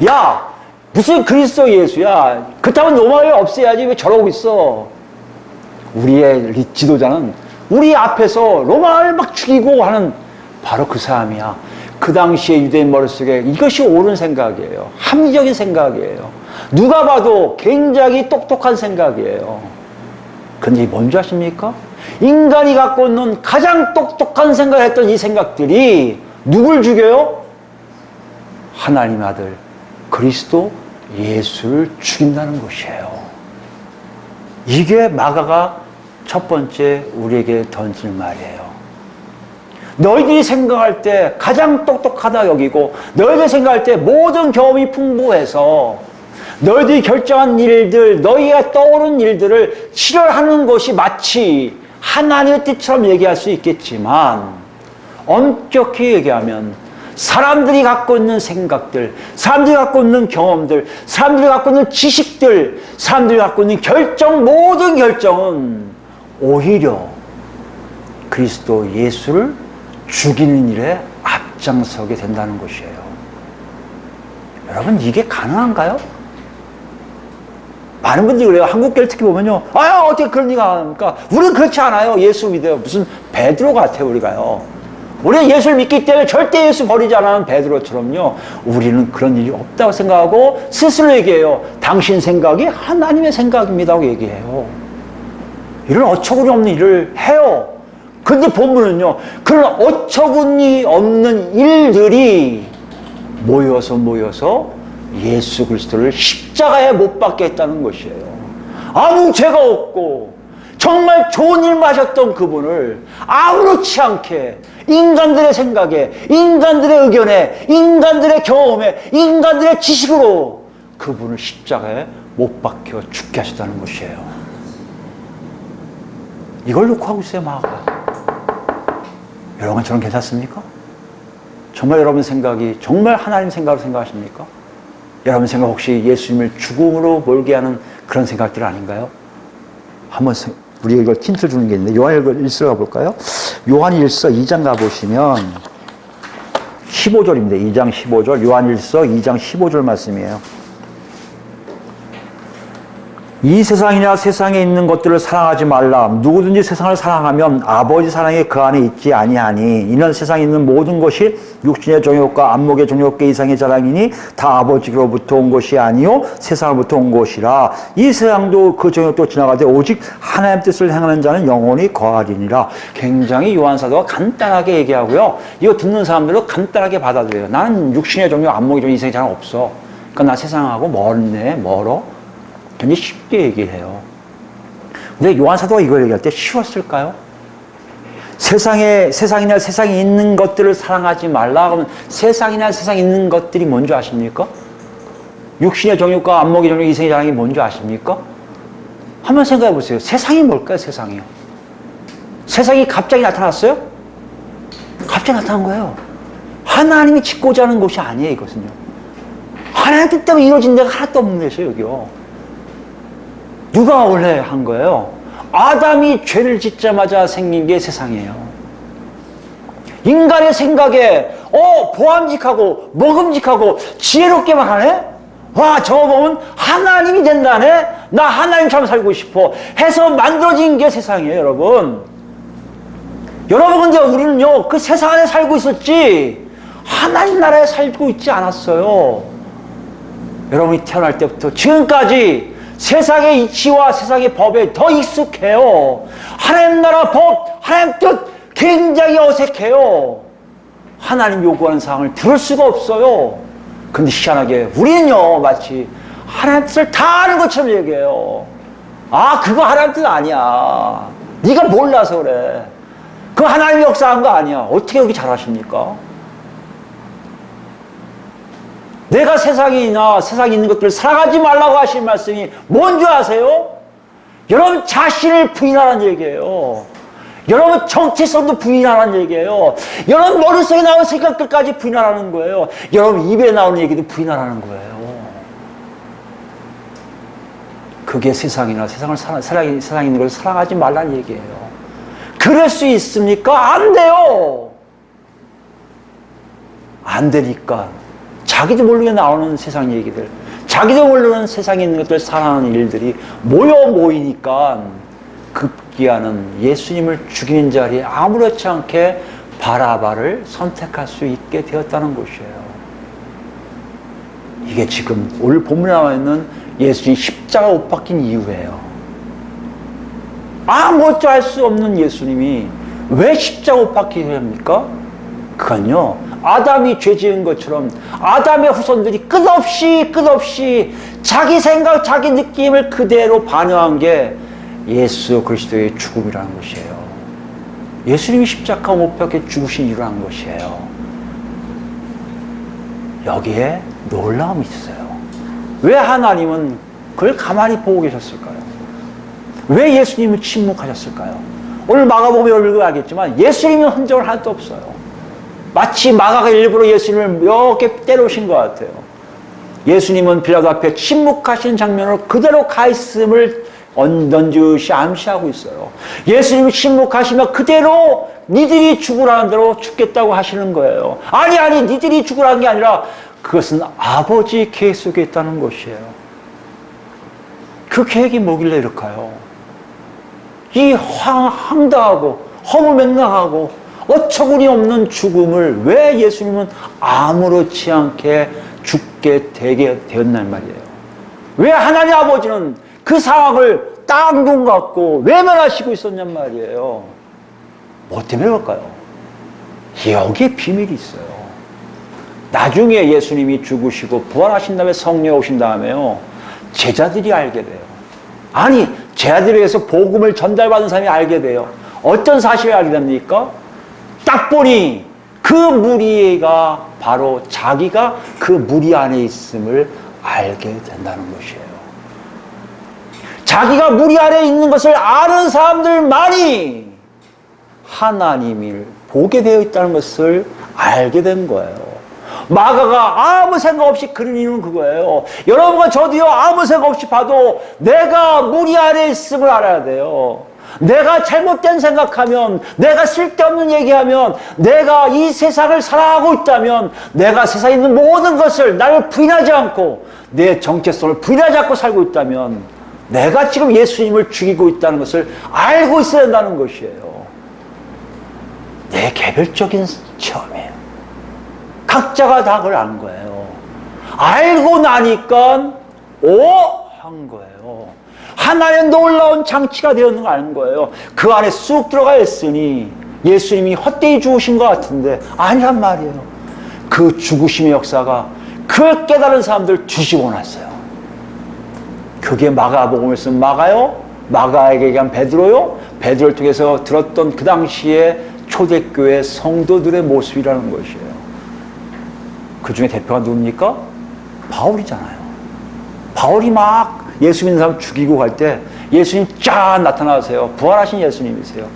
야 무슨 그리스도 예수야. 그렇다면 로마를 없애야지 왜 저러고 있어. 우리의 지도자는 우리 앞에서 로마를 막 죽이고 하는 바로 그 사람이야. 그 당시에 유대인 머릿속에 이것이 옳은 생각이에요. 합리적인 생각이에요. 누가 봐도 굉장히 똑똑한 생각이에요. 근데 뭔지 아십니까? 인간이 갖고 있는 가장 똑똑한 생각을 했던 이 생각들이 누굴 죽여요? 하나님의 아들 그리스도 예수를 죽인다는 것이에요. 이게 마가가 첫 번째 우리에게 던질 말이에요. 너희들이 생각할 때 가장 똑똑하다 여기고 너희들이 생각할 때 모든 경험이 풍부해서 너희들이 결정한 일들 너희가 떠오른 일들을 실현하는 것이 마치 하나님의 뜻처럼 얘기할 수 있겠지만 엄격히 얘기하면 사람들이 갖고 있는 생각들 사람들이 갖고 있는 경험들 사람들이 갖고 있는 지식들 사람들이 갖고 있는 결정 모든 결정은 오히려 그리스도 예수를 죽이는 일에 앞장서게 된다는 것이에요. 여러분 이게 가능한가요? 많은 분들이 그래요. 한국교를 특히 보면요. 아 어떻게 그런 리가 합니까? 우리는 그렇지 않아요. 예수 믿어요. 무슨 베드로 같아요 우리가요. 우리는 예수를 믿기 때문에 절대 예수 버리지 않는 베드로처럼요. 우리는 그런 일이 없다고 생각하고 스스로 얘기해요. 당신 생각이 하나님의 생각입니다 하고 얘기해요. 이런 어처구니 없는 일을 해요. 근데 본문은요. 그런 어처구니 없는 일들이 모여서 예수 그리스도를 십자가에 못 박게 했다는 것이에요. 아무 죄가 없고 정말 좋은 일만 하셨던 그분을 아무렇지 않게 인간들의 생각에 인간들의 의견에 인간들의 경험에 인간들의 지식으로 그분을 십자가에 못 박혀 죽게 하셨다는 것이에요. 이걸 놓고 하고 있어요 마가. 여러분 저는 괜찮습니까? 정말 여러분 생각이 정말 하나님 생각으로 생각하십니까? 여러분 생각 혹시 예수님을 죽음으로 몰게 하는 그런 생각들 아닌가요? 한번 우리가 이걸 힌트를 주는 게 있는데 요한 1서 가볼까요? 요한 1서 2장 가보시면 15절입니다. 2장 15절 요한 1서 2장 15절 말씀이에요. 이 세상이나 세상에 있는 것들을 사랑하지 말라. 누구든지 세상을 사랑하면 아버지 사랑이 그 안에 있지 아니하니. 이는 세상에 있는 모든 것이 육신의 정욕과 안목의 정욕과 이상의 자랑이니 다 아버지로부터 온 것이 아니요 세상으로부터 온 것이라. 이 세상도 그 정욕도 지나가되 오직 하나님 뜻을 행하는 자는 영원히 거하리니라. 굉장히 요한사도가 간단하게 얘기하고요. 이거 듣는 사람들은 간단하게 받아들여요. 나는 육신의 정욕, 안목의 정욕, 이상의 자랑 없어. 그러니까 나 세상하고 멀어. 굉장히 쉽게 얘기를 해요. 근데 요한사도가 이걸 얘기할 때 쉬웠을까요? 세상이나 세상에 있는 것들을 사랑하지 말라 그러면 세상이나 세상에 있는 것들이 뭔지 아십니까? 육신의 정욕과 안목의 정욕, 이생의 자랑이 뭔지 아십니까? 한번 생각해 보세요. 세상이 뭘까요? 세상이요. 세상이 갑자기 나타났어요? 갑자기 나타난 거예요. 하나님이 짓고자 하는 것이 아니에요, 이것은요. 하나님 뜻 때문에 이루어진 데가 하나도 없는 데서요, 여기요. 누가 원래 한 거예요? 아담이 죄를 짓자마자 생긴 게 세상이에요. 인간의 생각에 보암직하고 먹음직하고 지혜롭게만 하네? 와, 저거 보면 하나님이 된다네? 나 하나님처럼 살고 싶어 해서 만들어진 게 세상이에요, 여러분. 여러분, 근데 우리는요, 그 세상 안에 살고 있었지 하나님 나라에 살고 있지 않았어요. 여러분이 태어날 때부터 지금까지 세상의 이치와 세상의 법에 더 익숙해요. 하나님 나라 법, 하나님 뜻 굉장히 어색해요. 하나님 요구하는 사항을 들을 수가 없어요. 근데 희한하게 우리는요, 마치 하나님 뜻을 다 아는 것처럼 얘기해요. 아, 그거 하나님 뜻 아니야. 네가 몰라서 그래. 그거 하나님이 역사한 거 아니야. 어떻게 그렇게 잘하십니까? 내가 세상이나 세상에 있는 것들을 사랑하지 말라고 하신 말씀이 뭔지 아세요? 여러분 자신을 부인하라는 얘기예요. 여러분 정체성도 부인하라는 얘기예요. 여러분 머릿속에 나오는 생각들까지 부인하라는 거예요. 여러분 입에 나오는 얘기도 부인하라는 거예요. 그게 세상이나 세상에 있는 것을 사랑하지 말라는 얘기예요. 그럴 수 있습니까? 안 돼요. 안 되니까 자기도 모르게 나오는 세상 얘기들, 자기도 모르는 세상에 있는 것들 사랑하는 일들이 모이니까 급기야는 예수님을 죽이는 자리에 아무렇지 않게 바라바를 선택할 수 있게 되었다는 것이에요. 이게 지금 오늘 본문에 나와 있는 예수님 십자가 못 박힌 이유예요. 아무것도 할 수 없는 예수님이 왜 십자가 못 박히게 합니까? 그건요, 아담이 죄 지은 것처럼 아담의 후손들이 끝없이 자기 생각, 자기 느낌을 그대로 반영한 게 예수 그리스도의 죽음이라는 것이에요. 예수님이 십자가 못 박혀 죽으신 이유라는 것이에요. 여기에 놀라움이 있어요. 왜 하나님은 그걸 가만히 보고 계셨을까요? 왜 예수님은 침묵하셨을까요? 오늘 마가복음에 열고 알겠지만 예수님은 흔적을 하나도 없어요. 마치 마가가 일부러 예수님을 몇 개 때려오신 것 같아요. 예수님은 빌라도 앞에 침묵하신 장면으로 그대로 가 있음을 넌지시 암시하고 있어요. 예수님이 침묵하시면 그대로 니들이 죽으라는 대로 죽겠다고 하시는 거예요. 아니 니들이 죽으라는 게 아니라 그것은 아버지 계획 속에 있다는 것이에요. 그 계획이 뭐길래 이럴까요? 이 황당하고 허무맹랑하고 어처구니 없는 죽음을 왜 예수님은 아무렇지 않게 죽게 되게 되었단 말이에요. 왜 하나님 아버지는 그 상황을 딱 눈 감고 외면하시고 있었냔 말이에요. 뭐 때문에 그럴까요? 여기에 비밀이 있어요. 나중에 예수님이 죽으시고 부활하신 다음에 성령 오신 다음에요, 제자들이 알게 돼요. 아니, 제자들에 의해서 복음을 전달받은 사람이 알게 돼요. 어떤 사실을 알게 됩니까? 딱 보니 그 무리가 바로 자기가 그 무리 안에 있음을 알게 된다는 것이에요. 자기가 무리 안에 있는 것을 아는 사람들만이 하나님을 보게 되어 있다는 것을 알게 된 거예요. 마가가 아무 생각 없이 그런 이유는 그거예요. 여러분과 저도요, 아무 생각 없이 봐도 내가 무리 안에 있음을 알아야 돼요. 내가 잘못된 생각하면, 내가 쓸데없는 얘기하면, 내가 이 세상을 살아가고 있다면, 내가 세상에 있는 모든 것을 나를 부인하지 않고 내 정체성을 부인하지 않고 살고 있다면 내가 지금 예수님을 죽이고 있다는 것을 알고 있어야 한다는 것이에요. 내 개별적인 체험이에요. 각자가 다 그걸 아는 거예요. 알고 나니까 한 거예요. 하나의 놀라운 장치가 되었는 걸 아는 거예요. 그 안에 쑥 들어가 있으니 예수님이 헛되이 죽으신 것 같은데 아니란 말이에요. 그 죽으심의 역사가 그 깨달은 사람들 뒤집어 놨어요. 그게 마가복음을 쓴 마가요, 마가에게 얘기한 베드로요, 베드로를 통해서 들었던 그 당시에 초대교회 성도들의 모습이라는 것이에요. 그 중에 대표가 누굽니까? 바울이잖아요. 바울이 막 예수 믿는 사람 죽이고 갈 때 예수님 쫙 나타나세요. 부활하신 예수님이세요.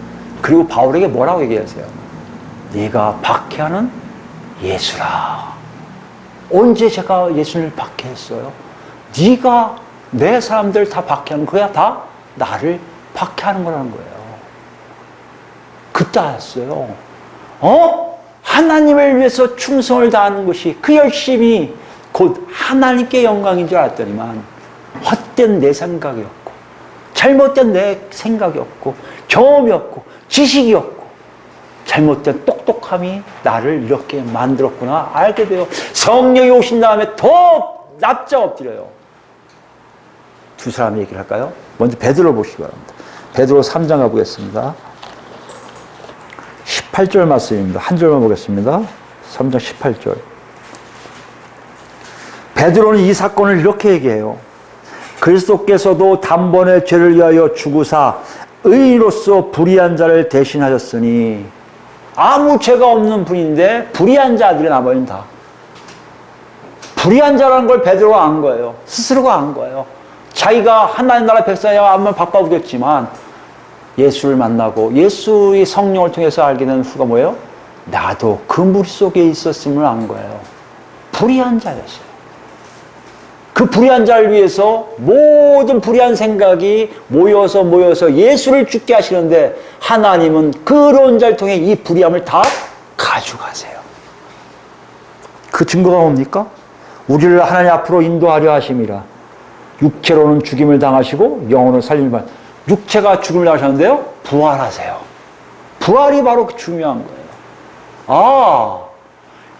그리고 바울에게 뭐라고 얘기하세요? 네가 박해하는 예수라. 언제 제가 예수님을 박해했어요? 네가 내 사람들 다 박해하는 거야? 다 나를 박해하는 거라는 거예요. 그때 알았어요. 하나님을 위해서 충성을 다하는 것이 그 열심이 곧 하나님께 영광인 줄 알았더니만 헛된 내 생각이었고 잘못된 내 생각이었고 경험이었고 지식이었고 잘못된 똑똑함이 나를 이렇게 만들었구나 알게 돼요. 성령이 오신 다음에 더 납작 엎드려요. 두 사람 얘기를 할까요? 먼저 베드로 보시기 바랍니다. 베드로 3장 가보겠습니다. 18절 말씀입니다. 한 절만 보겠습니다. 3장 18절. 베드로는 이 사건을 이렇게 얘기해요. 그리스도께서도 단번에 죄를 위하여 죽으사 의인으로서 불의한 자를 대신하셨으니 아무 죄가 없는 분인데 불의한 자들이 나머지는 다 불의한 자라는 걸 베드로가 안 거예요. 스스로가 안 거예요. 자기가 하나님 나라 백성이야 아마 바빠우겠지만 예수를 만나고 예수의 성령을 통해서 알게 된 후가 뭐예요? 나도 그 물 속에 있었음을 안 거예요. 불의한 자였어요. 그 불의한 자를 위해서 모든 불의한 생각이 모여서 예수를 죽게 하시는데 하나님은 그런 자를 통해 이 불의함을 다 가져가세요. 그 증거가 뭡니까? 우리를 하나님 앞으로 인도하려 하심이라. 육체로는 죽임을 당하시고 영혼은 살림을 받. 육체가 죽음을 당하셨는데요. 부활하세요. 부활이 바로 중요한 거예요.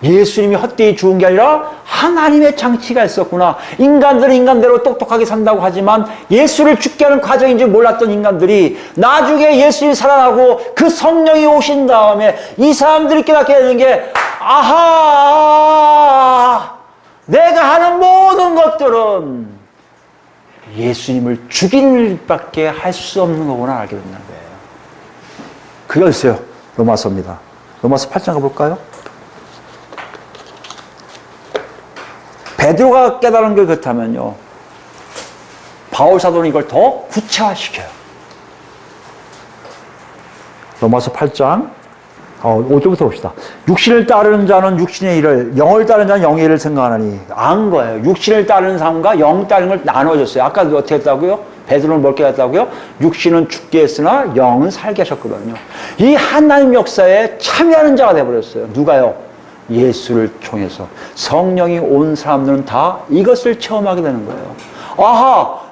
예수님이 헛되이 죽은 게 아니라 하나님의 장치가 있었구나. 인간들은 인간대로 똑똑하게 산다고 하지만 예수를 죽게 하는 과정인 줄 몰랐던 인간들이 나중에 예수님이 살아나고 그 성령이 오신 다음에 이 사람들이 깨닫게 되는 게 내가 하는 모든 것들은 예수님을 죽이는 일밖에 할 수 없는 거구나 알게 된다는 거예요. 그게 있어요. 로마서입니다. 로마서 8장 가볼까요? 베드로가 깨달은 게 그렇다면요. 바울 사도는 이걸 더 구체화시켜요. 로마서 8장 5절부터 봅시다. 육신을 따르는 자는 육신의 일을, 영을 따르는 자는 영의 일을 생각하나니. 안 거예요. 육신을 따르는 사람과 영 따르는 걸 나눠줬어요. 아까 어떻게 했다고요? 베드로는 뭘 깨닫다고요? 육신은 죽게 했으나 영은 살게 하셨거든요. 이 하나님 역사에 참여하는 자가 되어버렸어요. 누가요? 예수를 통해서. 성령이 온 사람들은 다 이것을 체험하게 되는 거예요.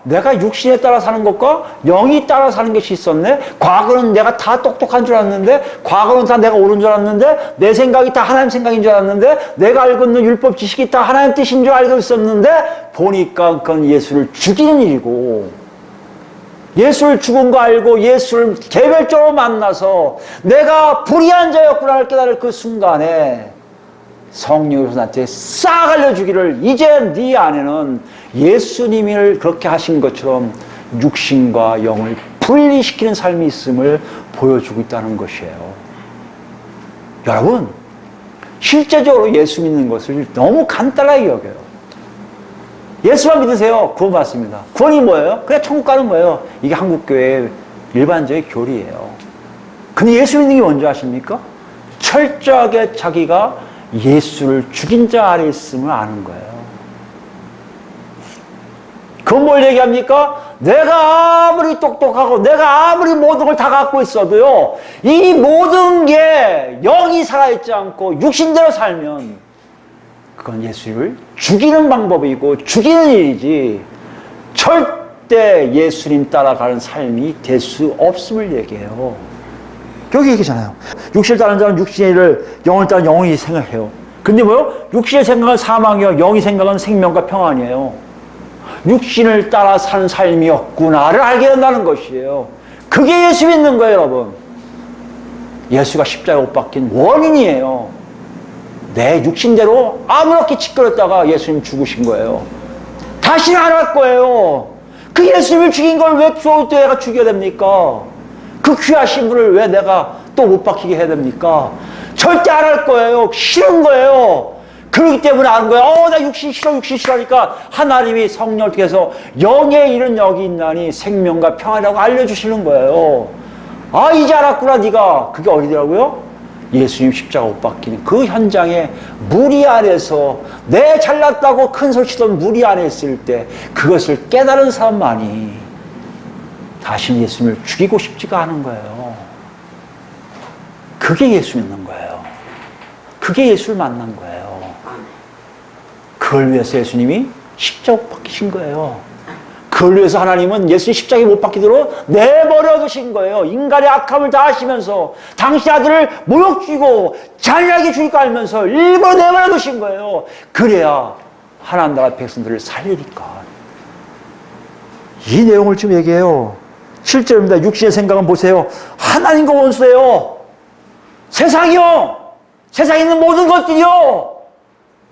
내가 육신에 따라 사는 것과 영이 따라 사는 것이 있었네. 과거는 내가 다 똑똑한 줄 알았는데, 과거는 다 내가 옳은 줄 알았는데, 내 생각이 다 하나님 생각인 줄 알았는데, 내가 알고 있는 율법 지식이 다 하나님 뜻인 줄 알고 있었는데, 보니까 그건 예수를 죽이는 일이고, 예수를 죽은 거 알고 예수를 개별적으로 만나서 내가 불의한 자였구나를 깨달을 그 순간에 성령이 나한테 싹 알려주기를, 이제 네 안에는 예수님을 그렇게 하신 것처럼 육신과 영을 분리시키는 삶이 있음을 보여주고 있다는 것이에요. 여러분, 실제적으로 예수 믿는 것을 너무 간단하게 여겨요. 예수만 믿으세요. 구원 받습니다. 구원이 뭐예요? 그냥 천국 가는 거예요. 이게 한국교회의 일반적인 교리예요. 근데 예수 믿는 게 뭔지 아십니까? 철저하게 자기가 예수를 죽인 자 아래 있음을 아는 거예요. 그건 뭘 얘기합니까? 내가 아무리 똑똑하고 내가 아무리 모든 걸 다 갖고 있어도요, 이 모든 게 영이 살아있지 않고 육신대로 살면 그건 예수를 죽이는 방법이고 죽이는 일이지, 절대 예수님 따라가는 삶이 될 수 없음을 얘기해요. 여기 얘기잖아요. 육신을 따르는 자는 육신의 일을, 영을 따르는 영이 생각해요. 근데 뭐요? 육신의 생각은 사망이요, 영의 생각은 생명과 평안이에요. 육신을 따라 사는 삶이었구나를 알게 된다는 것이에요. 그게 예수 믿는 거예요, 여러분. 예수가 십자가에 못 박힌 원인이에요. 내 육신대로 아무렇게 짓거렸다가 예수님 죽으신 거예요. 다시는 안 할 거예요. 그 예수님을 죽인 걸 왜 또 내가 죽여야 됩니까? 그 귀하신 분을 왜 내가 또 못 박히게 해야 됩니까? 절대 안 할 거예요. 싫은 거예요. 그렇기 때문에 아는 거예요. 나 육신 싫어, 육신 싫어하니까 하나님이 성령을 통해서 영의 일은 여기 있나니 생명과 평안이라고 알려주시는 거예요. 아, 이제 알았구나, 네가. 그게 어디더라고요? 예수님 십자가 못 박히는 그 현장에 무리 안에서 내 잘났다고 큰 소리 치던 무리 안에 있을 때 그것을 깨달은 사람만이 다시 예수님을 죽이고 싶지가 않은 거예요. 그게 예수 믿는 거예요. 그게 예수를 만난 거예요. 그걸 위해서 예수님이 십자가 못 박히신 거예요. 그걸 위해서 하나님은 예수님 십자가에 못 박히도록 내버려 두신 거예요. 인간의 악함을 다 하시면서 당신 아들을 모욕 주고 잔인하게 죽일 거 알면서 일부러 내버려 두신 거예요. 그래야 하나님 나라 백성들을 살리니까. 이 내용을 지금 얘기해요. 7절입니다. 육신의 생각은 보세요. 하나님과 원수예요. 세상이요. 세상에 있는 모든 것들이요.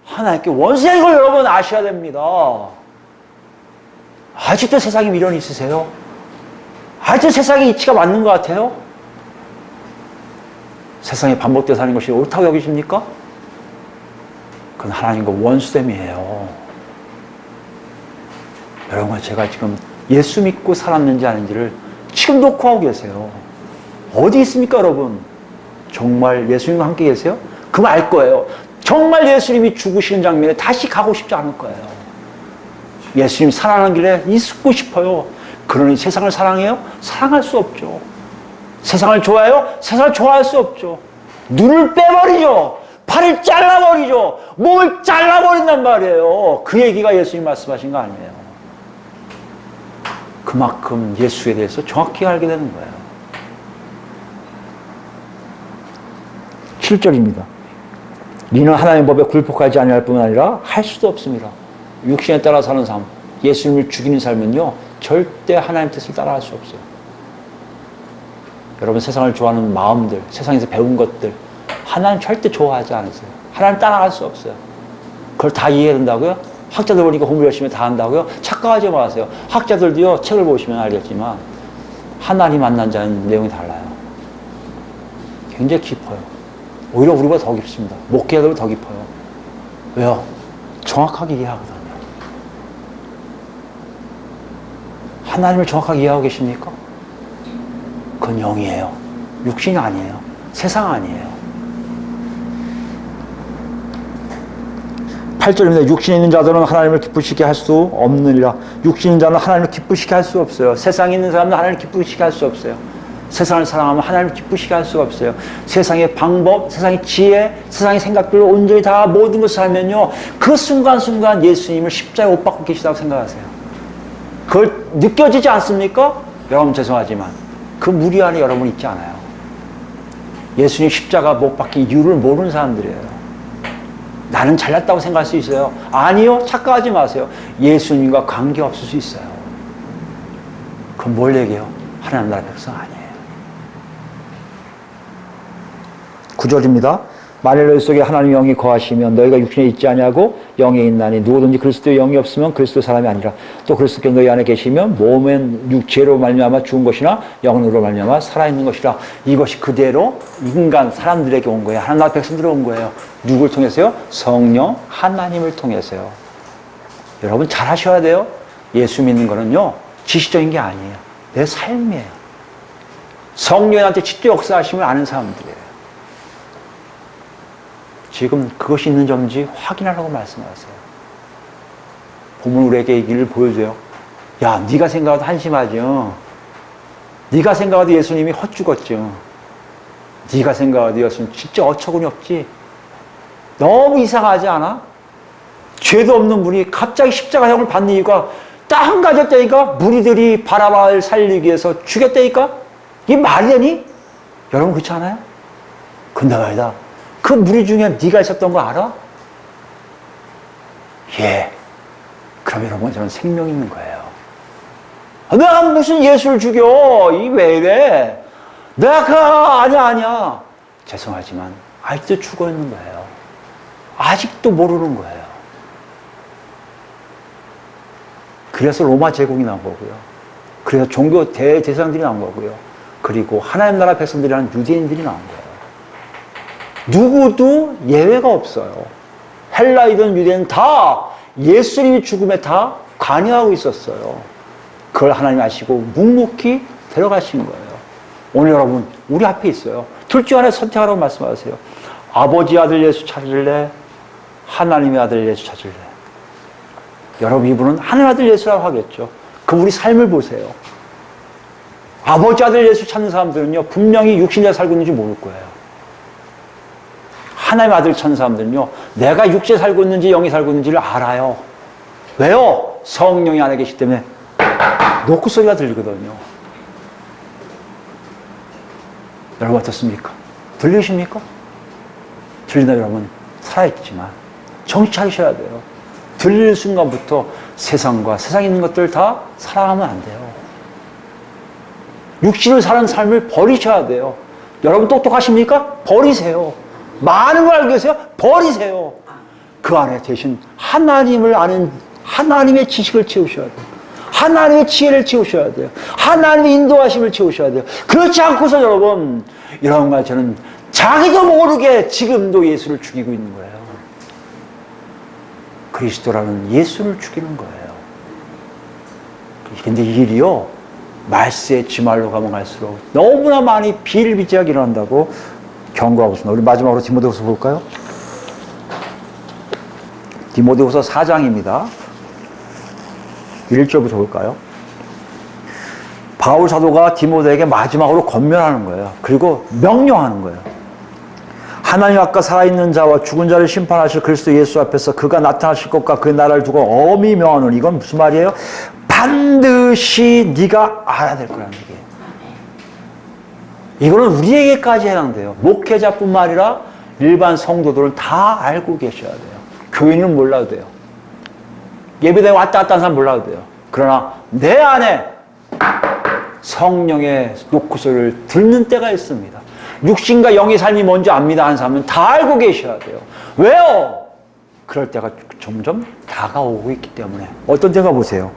하나님께 원수인 걸 여러분 아셔야 됩니다. 아직도 세상에 미련이 있으세요? 아직도 세상의 이치가 맞는 것 같아요? 세상에 반복되어 사는 것이 옳다고 여기십니까? 그건 하나님과 원수됨이에요. 여러분, 제가 지금 예수 믿고 살았는지 아닌지를 지금 놓고 계세요. 어디 있습니까, 여러분? 정말 예수님과 함께 계세요? 그럼 알 거예요. 정말 예수님이 죽으시는 장면에 다시 가고 싶지 않을 거예요. 예수님 사랑하는 길에 있고 싶어요. 그러니 세상을 사랑해요? 사랑할 수 없죠. 세상을 좋아해요? 세상을 좋아할 수 없죠. 눈을 빼버리죠. 팔을 잘라버리죠. 몸을 잘라버린단 말이에요. 그 얘기가 예수님 말씀하신 거 아니에요. 그만큼 예수에 대해서 정확히 알게 되는 거예요. 7절입니다. 너는 하나님의 법에 굴복하지 아니할 뿐만 아니라 할 수도 없습니다. 육신에 따라 사는 삶, 예수님을 죽이는 삶은요, 절대 하나님 뜻을 따라할 수 없어요. 여러분, 세상을 좋아하는 마음들, 세상에서 배운 것들, 하나님 절대 좋아하지 않으세요. 하나님 따라갈 수 없어요. 그걸 다 이해해야 된다고요? 학자들 보니까 공부 열심히 다 한다고요? 착각하지 마세요. 학자들도요, 책을 보시면 알겠지만 하나님 만난 자는 내용이 달라요. 굉장히 깊어요. 오히려 우리보다 더 깊습니다. 목회자들보다 더 깊어요. 왜요? 정확하게 이해하거든요. 하나님을 정확하게 이해하고 계십니까? 그건 영이에요. 육신이 아니에요. 세상 아니에요. 8절입니다. 육신에 있는 자들은 하나님을 기쁘시게 할 수 없느니라. 육신인 자는 하나님을 기쁘시게 할 수 없어요. 세상에 있는 사람은 하나님을 기쁘시게 할 수 없어요. 세상을 사랑하면 하나님을 기쁘시게 할 수가 없어요. 세상의 방법, 세상의 지혜, 세상의 생각들로 온전히 다 모든 것을 하면요, 그 순간순간 예수님을 십자가에 못 박고 계시다고 생각하세요. 그걸 느껴지지 않습니까? 여러분 죄송하지만 그 무리 안에 여러분 있지 않아요. 예수님 십자가 못 박힌 이유를 모르는 사람들이에요. 나는 잘났다고 생각할 수 있어요. 아니요, 착각하지 마세요. 예수님과 관계없을 수 있어요. 그건 뭘 얘기해요? 하나님 나라 백성 아니에요. 9절입니다. 만일 너희 속에 하나님의 영이 거하시면 너희가 육신에 있지 아니하고 영에 있나니 누구든지 그리스도의 영이 없으면 그리스도 사람이 아니라 또 그리스도께서 너희 안에 계시면 몸은 육체로 말미암아 죽은 것이나 영으로 말미암아 살아있는 것이라. 이것이 그대로 인간 사람들에게 온 거예요. 하나님 나라 백성들에 온 거예요. 누굴 통해서요? 성령 하나님을 통해서요. 여러분 잘 하셔야 돼요. 예수 믿는 거는요, 지식적인 게 아니에요. 내 삶이에요. 성령한테 직접 역사하심을 아는 사람들이에요. 지금 그것이 있는 점인지 확인하라고 말씀하세요. 본문 우리에게 이 길을 보여줘요. 야, 네가 생각해도 한심하죠. 네가 생각해도 예수님이 헛죽었죠. 네가 생각해도 예수님 진짜 어처구니 없지. 너무 이상하지 않아? 죄도 없는 분이 갑자기 십자가형을 받는 이유가 딱 한 가지였다니까? 무리들이 바라바를 살리기 위해서 죽였다니까? 이게 말이 되니? 여러분 그렇지 않아요? 근데 말이다. 그 무리 중에 네가 있었던 거 알아? 예. 그럼 여러분 저는 생명이 있는 거예요. 내가 무슨 예수를 죽여? 이 왜 이래? 내가 아니야. 죄송하지만 아직도 죽어 있는 거예요. 아직도 모르는 거예요. 그래서 로마 제국이 나온 거고요. 그래서 종교 대제사장들이 나온 거고요. 그리고 하나님 나라 백성들이라는 유대인들이 나온 거예요. 누구도 예외가 없어요. 헬라이든 유대인 다 예수님이 죽음에 다 관여하고 있었어요. 그걸 하나님 아시고 묵묵히 데려가신 거예요. 오늘 여러분 우리 앞에 있어요. 둘 중 하나 선택하라고 말씀하세요. 아버지 아들 예수 찾을래? 하나님의 아들 예수 찾을래? 여러분 이분은 하나님 아들 예수라고 하겠죠. 그럼 우리 삶을 보세요. 아버지 아들 예수 찾는 사람들은요 분명히 육신에 살고 있는지 모를 거예요. 하나님 아들 찾는 사람들은요 내가 육신에 살고 있는지 영이 살고 있는지를 알아요. 왜요? 성령이 안에 계시기 때문에 노크 소리가 들리거든요. 여러분 어떻습니까? 들리십니까? 들린다 여러분 살아있지만 정신 차리셔야 돼요. 들리는 순간부터 세상과 세상에 있는 것들 다 사랑하면 안 돼요. 육신을 사는 삶을 버리셔야 돼요. 여러분 똑똑하십니까? 버리세요. 많은 걸 알고 계세요? 버리세요. 그 안에 대신 하나님을 아는 하나님의 지식을 채우셔야 돼요. 하나님의 지혜를 채우셔야 돼요. 하나님의 인도하심을 채우셔야 돼요. 그렇지 않고서 여러분 이런 거 저는 자기도 모르게 지금도 예수를 죽이고 있는 거예요. 그리스도라는 예수를 죽이는 거예요. 근데 이 일이요 말세의 지말로 가면 갈수록 너무나 많이 비일비재하게 일어난다고 경고하고 있습니다. 우리 마지막으로 디모데후서 볼까요? 디모데후서 4장입니다. 1절부터 볼까요? 바울 사도가 디모데에게 마지막으로 권면하는 거예요. 그리고 명령하는 거예요. 하나님 앞과 살아있는 자와 죽은 자를 심판하실 그리스도 예수 앞에서 그가 나타나실 것과 그 나라를 두고 엄히 명하노니 이건 무슨 말이에요? 반드시 네가 알아야 될 거라는 얘기예요. 이거는 우리에게까지 해당돼요. 목회자뿐만 아니라 일반 성도들은 다 알고 계셔야 돼요. 교인은 몰라도 돼요. 예배당에 왔다 갔다 하는 사람 몰라도 돼요. 그러나 내 안에 성령의 노크소리를 듣는 때가 있습니다. 육신과 영의 삶이 뭔지 압니다 하는 사람은 다 알고 계셔야 돼요. 왜요? 그럴 때가 점점 다가오고 있기 때문에. 어떤 때가 보세요.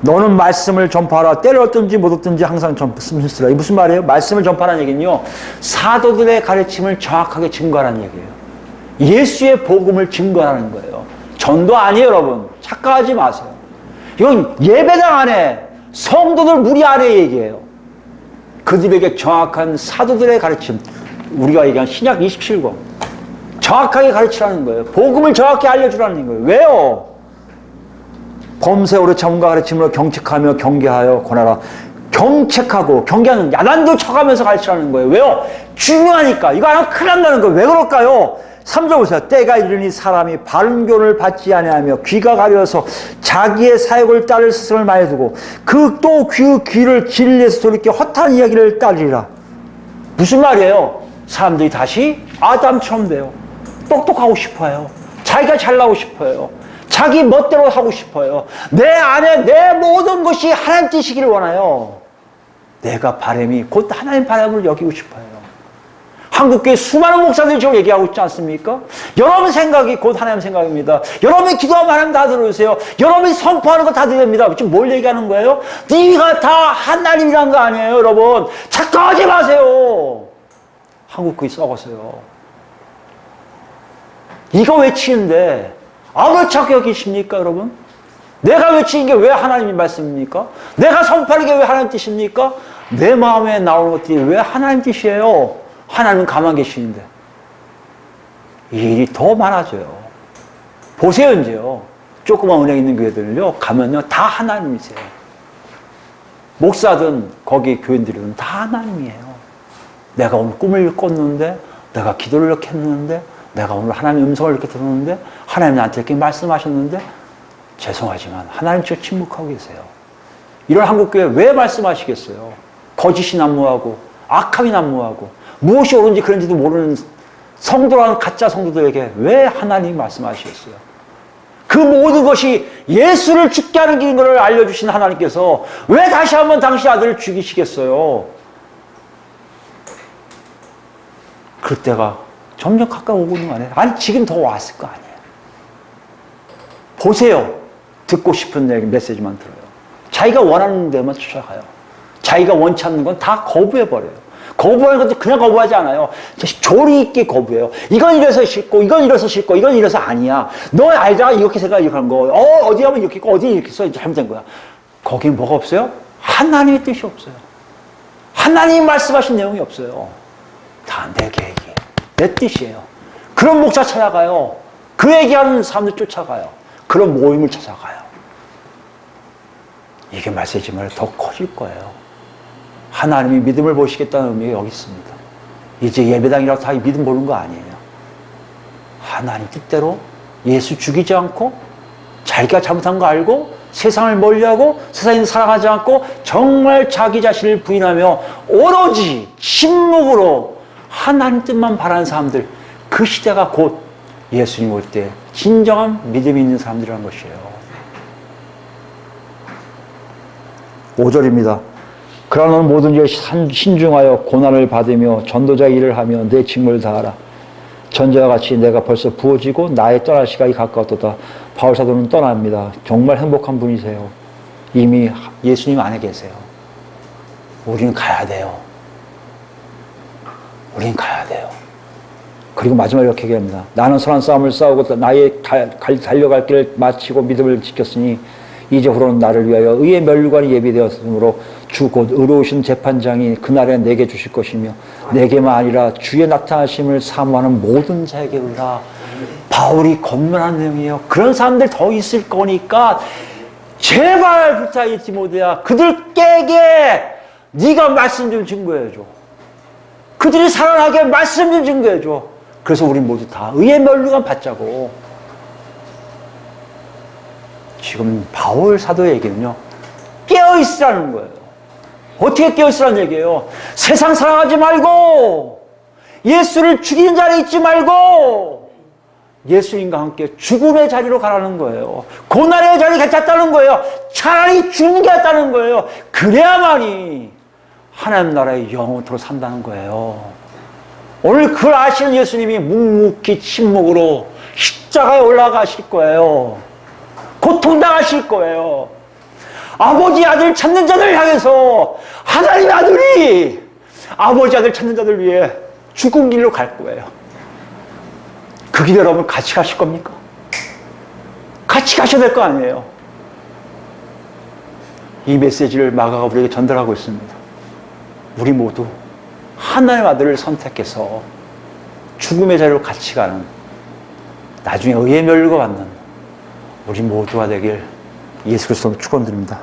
너는 말씀을 전파하라. 때를 얻든지 못 얻든지 항상 전파하라. 이게 무슨 말이에요? 말씀을 전파하라는 얘기는요. 사도들의 가르침을 정확하게 증거하라는 얘기예요. 예수의 복음을 증거하는 거예요. 전도 아니에요, 여러분. 착각하지 마세요. 이건 예배당 안에 성도들 무리 안에 얘기해요. 그들에게 정확한 사도들의 가르침, 우리가 얘기한 신약 27권 정확하게 가르치라는 거예요. 복음을 정확히 알려주라는 거예요. 왜요? 범세 오래 참음과 가르침으로 경책하며 경계하여 권하라. 경책하고 경계하는 야단도 쳐가면서 가르치라는 거예요. 왜요? 중요하니까. 이거 하나 큰일 난다는 거예요. 왜 그럴까요? 3절 보세요. 때가 이르니 사람이 바른 교훈을 받지 아니하며 귀가 가려서 자기의 사욕을 따를 스승을 많이 두고 또 그 귀를 진리에서 돌이켜 헛한 이야기를 따르리라. 무슨 말이에요? 사람들이 다시 아담처럼 돼요. 똑똑하고 싶어요. 자기가 잘나고 싶어요. 자기 멋대로 하고 싶어요. 내 안에 내 모든 것이 하나님 뜻이기를 원해요. 내가 바람이 곧 하나님 바람을 여기고 싶어요. 한국교회 수많은 목사들이 저걸 얘기하고 있지 않습니까? 여러분 생각이 곧 하나님 생각입니다. 여러분이 기도하면 하나님 다 들어주세요. 여러분이 선포하는 거 다 들립니다. 지금 뭘 얘기하는 거예요? 네가 다 하나님이란 거 아니에요, 여러분. 착각하지 마세요. 한국교회 썩었어요. 이거 외치는데 아무렇지 여기십니까, 여러분? 내가 외치는 게 왜 하나님의 말씀입니까? 내가 선포하는 게 왜 하나님 뜻입니까? 내 마음에 나오는 것들이 왜 하나님 뜻이에요? 하나님은 가만 계시는데 이 일이 더 많아져요. 보세요. 이제요 조그만 은행 있는 교회들요 가면요 다 하나님이세요. 목사든 거기 교인들이든 다 하나님이에요. 내가 오늘 꿈을 꿨는데, 내가 기도를 이렇게 했는데, 내가 오늘 하나님의 음성을 이렇게 들었는데, 하나님 나한테 이렇게 말씀하셨는데, 죄송하지만 하나님께서 침묵하고 계세요. 이런 한국교회 왜 말씀하시겠어요? 거짓이 난무하고 악함이 난무하고 무엇이 옳은지 그런지도 모르는 성도라는 가짜 성도들에게 왜 하나님이 말씀하시겠어요? 그 모든 것이 예수를 죽게 하는 길인 것을 알려주신 하나님께서 왜 다시 한번 당신 아들을 죽이시겠어요? 그럴 때가 점점 가까이 오고 있는 거 아니에요? 아니 지금 더 왔을 거 아니에요. 보세요. 듣고 싶은 메시지만 들어요. 자기가 원하는 데만 쫓아가요. 자기가 원치 않는 건 다 거부해버려요. 거부하는 것도 그냥 거부하지 않아요. 조리 있게 거부해요. 이건 이래서 싫고, 이건 이래서 싫고, 이건 이래서 아니야. 너 알잖아. 이렇게 생각, 이렇게 하는 거. 어디 하면 이렇게 있고, 어디 이렇게 써. 잘못된 거야. 거긴 뭐가 없어요? 하나님의 뜻이 없어요. 하나님이 말씀하신 내용이 없어요. 다 내 계획이에요. 내 뜻이에요. 그런 목사 찾아가요. 그 얘기하는 사람들 쫓아가요. 그런 모임을 찾아가요. 이게 메시지만 더 커질 거예요. 하나님이 믿음을 보시겠다는 의미가 여기 있습니다. 이제 예배당이라고 다 믿음 보는 거 아니에요. 하나님 뜻대로 예수 죽이지 않고 자기가 잘못한 거 알고 세상을 멀리하고 세상을 사랑하지 않고 정말 자기 자신을 부인하며 오로지 침묵으로 하나님 뜻만 바라는 사람들, 그 시대가 곧 예수님 올 때 진정한 믿음이 있는 사람들이라는 것이에요. 5절입니다. 그러나 너는 모든 일에 신중하여 고난을 받으며 전도자의 일을 하며 내 직무를 다하라. 전자와 같이 내가 벌써 부어지고 나의 떠날 시간이 가까웠도다. 바울 사도는 떠납니다. 정말 행복한 분이세요. 이미 예수님 안에 계세요. 우리는 가야 돼요. 우리는 가야 돼요. 그리고 마지막에 이렇게 얘기합니다. 나는 선한 싸움을 싸우고 나의 달려갈 길을 마치고 믿음을 지켰으니 이제후로는 나를 위하여 의의 면류관이 예비되었으므로 주 곧 의로우신 재판장이 그날에 내게 주실 것이며 내게만 아니라 주의 나타나심을 사모하는 모든 자에게 의라. 바울이 권면하는 내용이에요. 그런 사람들 더 있을 거니까 제발 부탁이 디모데야, 그들에게 네가 말씀 좀 증거해줘. 그들이 살아나게 말씀 좀 증거해줘. 그래서 우리 모두 다 의의 면류관 받자고. 지금 바울 사도의 얘기는요, 깨어있으라는 거예요. 어떻게 깨어있으라는 얘기예요? 세상 사랑하지 말고 예수를 죽이는 자리에 있지 말고 예수님과 함께 죽음의 자리로 가라는 거예요. 고난의 자리 괜찮다는 거예요. 차라리 죽는 게 낫다는 거예요. 그래야만이 하나님 나라의 영원토록 산다는 거예요. 오늘 그걸 아시는 예수님이 묵묵히 침묵으로 십자가에 올라가실 거예요. 고통당하실 거예요. 아버지 아들 찾는 자들 향해서 하나님의 아들이 아버지 아들 찾는 자들 위해 죽은 길로 갈 거예요. 그 길 여러분 같이 가실 겁니까? 같이 가셔야 될 거 아니에요. 이 메시지를 마가가 우리에게 전달하고 있습니다. 우리 모두 하나님의 아들을 선택해서 죽음의 자리로 같이 가는, 나중에 의의 멸류관 받는 우리 모두가 되길 예수 그리스도로 축원드립니다.